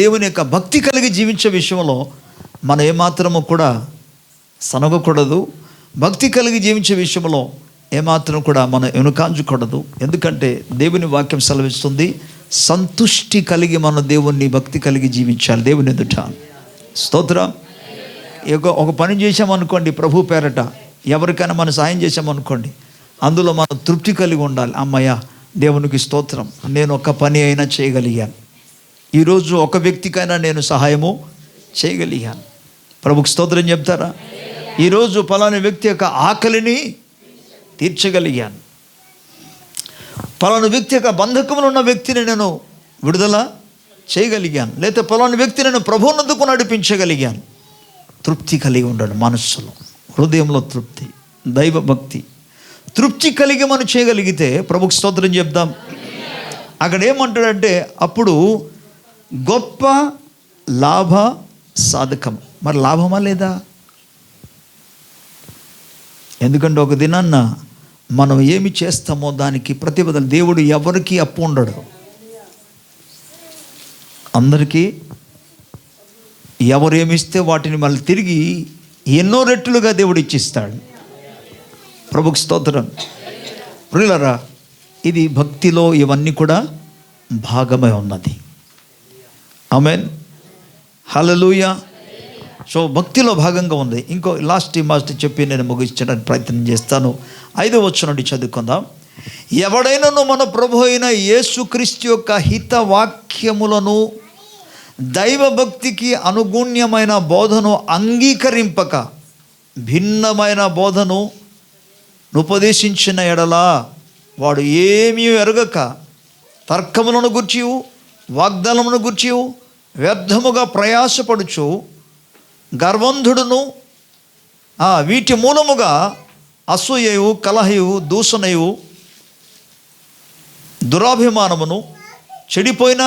దేవుని యొక్క భక్తి కలిగి జీవించే విషయంలో మనం ఏమాత్రము కూడా సనగకూడదు. భక్తి కలిగి జీవించే విషయంలో ఏమాత్రం కూడా మనం వెనుకాంచకూడదు. ఎందుకంటే దేవుని వాక్యం సెలవిస్తుంది, సంతుష్టి కలిగి మనం దేవుణ్ణి భక్తి కలిగి జీవించాలి దేవుని ఎదుట. స్తోత్రం. ఒక పని చేసామనుకోండి ప్రభు పేరట, ఎవరికైనా మనం సాయం చేసామనుకోండి, అందులో మనం తృప్తి కలిగి ఉండాలి. అమ్మయ్య దేవునికి స్తోత్రం, నేను ఒక పని అయినా చేయగలిగాను, ఈరోజు ఒక వ్యక్తికైనా నేను సహాయము చేయగలిగాను. ప్రభుకి స్తోత్రం చెప్తారా? ఈరోజు పలానా వ్యక్తి యొక్క ఆకలిని తీర్చగలిగాను, పలానా వ్యక్తి యొక్క బంధకంలో ఉన్న వ్యక్తిని నేను విడుదల చేయగలిగాను, లేకపోతే పలానా వ్యక్తిని నేను ప్రభువునందుకు నడిపించగలిగాను. తృప్తి కలిగి ఉండడు మనస్సులో, హృదయంలో తృప్తి, దైవభక్తి, తృప్తి కలిగి మనం చేయగలిగితే ప్రభుకి స్తోత్రం చెప్దాం. అక్కడ ఏమంటాడంటే అప్పుడు గొప్ప లాభ సాధకం. మరి లాభమా లేదా? ఎందుకంటే ఒక దినాన్న మనం ఏమి చేస్తామో దానికి ప్రతిబద్ధం. దేవుడు ఎవరికి అప్పు ఉండడు, అందరికీ ఎవరు ఏమిస్తే వాటిని మళ్ళీ తిరిగి ఎన్నో రెట్లుగా దేవుడు ఇచ్చిస్తాడు. ప్రభుకి స్తోత్రం. ప్రియులారా, ఇది భక్తిలో ఇవన్నీ కూడా భాగమై ఉన్నది. ఆమేన్, హల్లెలూయా. సో భక్తిలో భాగంగా ఉంది. ఇంకో లాస్ట్ చెప్పి నేను ముగించడానికి ప్రయత్నం చేస్తాను. 5వ వచనం నుండి చదువుకుందాం. ఎవడైనాను మన ప్రభు అయిన యేసుక్రీస్తు యొక్క హిత వాక్యములను దైవభక్తికి అనుగుణ్యమైన బోధను అంగీకరింపక భిన్నమైన బోధను ఉపదేశించిన ఎడలా వాడు ఏమీ ఎరగక తర్కములను గూర్చి వాగ్దానమును గూర్చి వ్యర్థముగా ప్రయాసపడుచు గర్వంధుడును వీటి మూలముగా అసూయయు కలహయు దూషణయు దురాభిమానమును చెడిపోయిన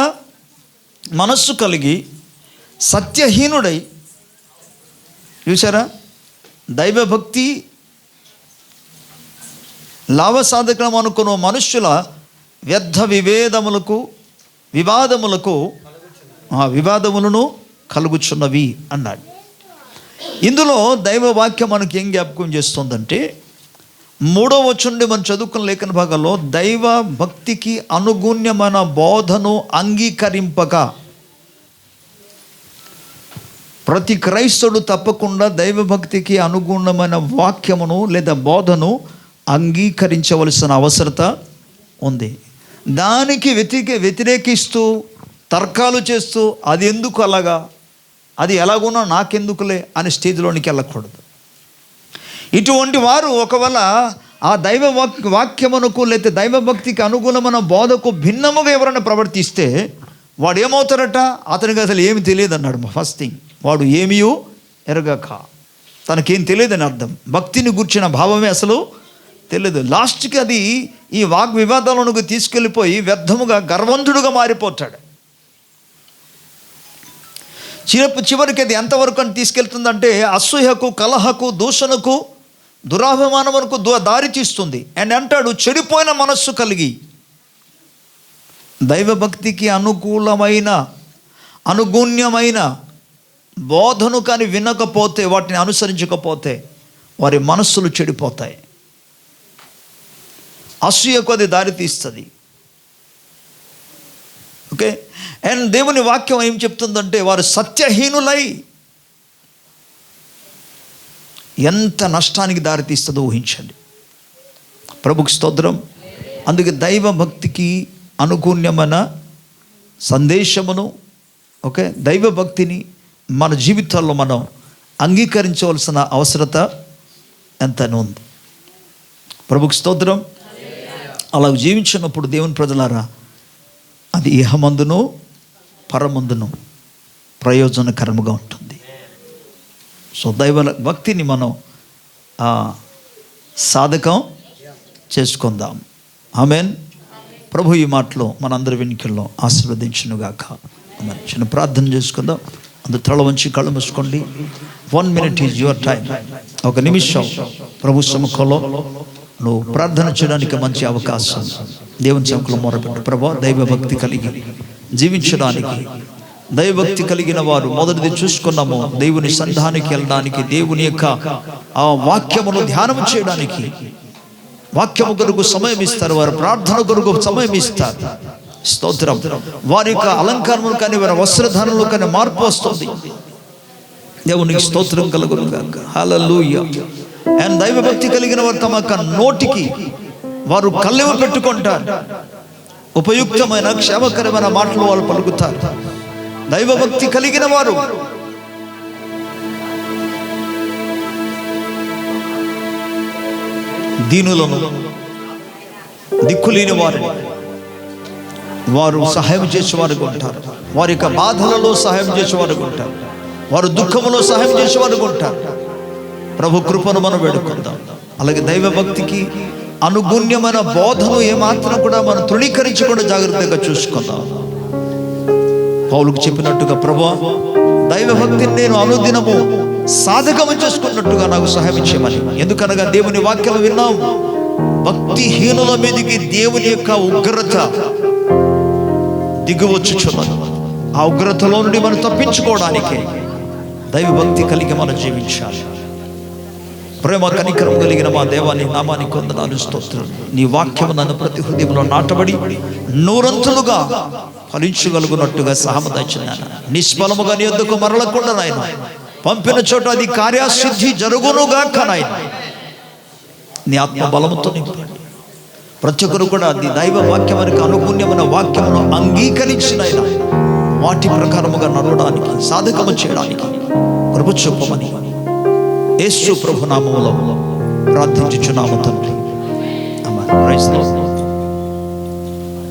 మనస్సు కలిగి సత్యహీనుడై, చూసారా, దైవభక్తి లాభసాధకం అనుకున్న మనుష్యుల వ్యర్థ వివాదములను కలుగుచున్నవి అన్నాడు. ఇందులో దైవవాక్యం మనకి ఏం జ్ఞాపకం చేస్తుందంటే 3వ వచనం నుండి మనం చదువుకున్న లేఖన భాగంలో దైవ భక్తికి అనుగుణ్యమైన బోధను అంగీకరింపక, ప్రతి క్రైస్తవుడు తప్పకుండా దైవభక్తికి అనుగుణమైన వాక్యమును లేదా బోధను అంగీకరించవలసిన అవసరత ఉంది. దానికి వ్యతిరేకిస్తూ తర్కాలు చేస్తూ అది ఎందుకు అలాగా, అది ఎలాగున్నా నాకెందుకులే అనే స్టేజ్లోనికి వెళ్ళకూడదు. ఇటువంటి వారు ఒకవేళ ఆ దైవ వాక్యమునకు లేకపోతే దైవభక్తికి అనుగుణమైన బోధకు భిన్నముగా ఎవరైనా ప్రవర్తిస్తే వాడు ఏమవుతారట, అతనికి అసలు ఏమి తెలియదు అన్నాడు. ఫస్ట్ థింగ్, వాడు ఏమీ ఎరగక, తనకేం తెలియదని అర్థం. భక్తిని గుర్చిన భావమే అసలు తెలియదు. లాస్ట్కి అది ఈ వాగ్వివాదాలకు తీసుకెళ్ళిపోయి వ్యర్థముగా గర్వంధుడుగా మారిపోతాడు. చివరికి అది ఎంతవరకు అని తీసుకెళ్తుందంటే అసూయకు, కలహకు, దూషణకు, దురాభిమానమునకు దారి తీస్తుంది. అండ్ అంటాడు, చెడిపోయిన మనస్సు కలిగి దైవభక్తికి అనుగుణ్యమైన బోధను కానీ వినకపోతే, వాటిని అనుసరించకపోతే వారి మనస్సులు చెడిపోతాయి. అసూయకు అది దారి తీస్తుంది. ఓకే. అండ్ దేవుని వాక్యం ఏం చెప్తుందంటే వారు సత్యహీనులై ఎంత నష్టానికి దారితీస్తుందో ఊహించండి. ప్రభుకి స్తోత్రం. అందుకే దైవ భక్తికి అనుగుణ్యమైన సందేశమును, ఓకే, దైవ భక్తిని మన జీవితాల్లో మనం అంగీకరించవలసిన అవసరత ఎంతనో ఉంది. ప్రభుకి స్తోత్రం. అలా జీవించినప్పుడు దేవుని ప్రజలారా, అది ఇహమందును పరమందును ప్రయోజనకరముగా ఉంటుంది. సో దైవ భక్తిని మనం సాధకం చేసుకుందాం. ఆమేన్. ప్రభు ఈ మాటలో మనందరి వెనుకల్లో ఆశీర్వదించునుగాక. ఆమేన్. చిన్న ప్రార్థన చేసుకుందాం. అందరూ తల వంచి కళ్ళు మూసుకోండి. 1 minute ఈజ్ యువర్ టైం. ఒక నిమిషం ప్రభు సముఖంలో నువ్వు ప్రార్థన చేయడానికి మంచి అవకాశం. దేవుని సముఖంలో మొరపెట్టు. ప్రభు, దైవభక్తి కలిగి జీవించడానికి, దైవభక్తి కలిగిన వారు మొదటిది చూసుకున్నాము, దేవుని సన్నిధానికి వెళ్ళడానికి, దేవుని యొక్క ఆ వాక్యమును ధ్యానం చేయడానికి వాక్యము కొరకు సమయం ఇస్తారు, వారు ప్రార్థన కొరకు సమయం ఇస్తారు. స్తోత్రం. వారి యొక్క అలంకారములు కానీ వారి వస్త్రధారణలో కానీ మార్పు వస్తుంది. దేవునికి స్తోత్రం కలుగును గాక. హల్లెలూయా. అండ్ దైవభక్తి కలిగిన వారు తమ యొక్క నోటికి వారు కళ్ళెవ పెట్టుకుంటారు. ఉపయుక్తమైన క్షేమకరమైన మాటలు వాళ్ళు పలుకుతారు. దైవభక్తి కలిగిన వారు దీనులను, దిక్కులేని వారిని వారు సహాయం చేసేవారుగా ఉంటారు. వారి యొక్క బాధలలో సహాయం చేసేవారుగా ఉంటారు. వారు దుఃఖములో సహాయం చేసేవారుగా ఉంటారు. ప్రభు కృపను మనం వేడుకుందాం. అలాగే దైవభక్తికి అనుగుణ్యమైన బోధను ఏమాత్రం కూడా మనం తృణీకరించకుండా జాగ్రత్తగా చూసుకుందాం. పౌలుకు చెప్పినట్టుగా, ప్రభువా, దైవభక్తిని నేను అనుదినము సాధకము చేసుకున్నట్టుగా నాకు సహాయం చేయమని. ఎందుకనగా దేవుని వాక్యం విన్నాం, భక్తిహీనుల మీదకి దేవుని యొక్క ఉగ్రత దిగువచ్చుచున్నది. ఆ ఉగ్రతలో నుండి మనం తప్పించుకోవడానికి దైవభక్తి కలిగి మనం జీవించాలి. ప్రేమ కనికరం కలిగిన మా దేవాన్ని నామానికి వందనాలు, స్తోత్రం. నీ వాక్యం నన్ను ప్రతి హృదయంలో నాటబడి నూరంతులుగా ఫలించగలుగునట్టుగా సహమదచ్చినాను. నిష్ఫలముగా నీ యొద్దకు మరలకుండా నాయన పంపిన చోట అది కార్యసిద్ధి జరుగునుగాక నాయన. నీ ఆత్మ బలముతో నింపండి. ప్రతి ఒక్కరు కూడా అది దైవ వాక్యానికి అనుగుణ్యమైన వాక్యమును అంగీకరించిన వాటి ప్రకారముగా నడవడానికి, సాధకము చేయడానికి కృప చూపమని యేసు ప్రభు నామములో ప్రార్థించుచున్నాము తండ్రి. ఆమేన్. Praise the lord.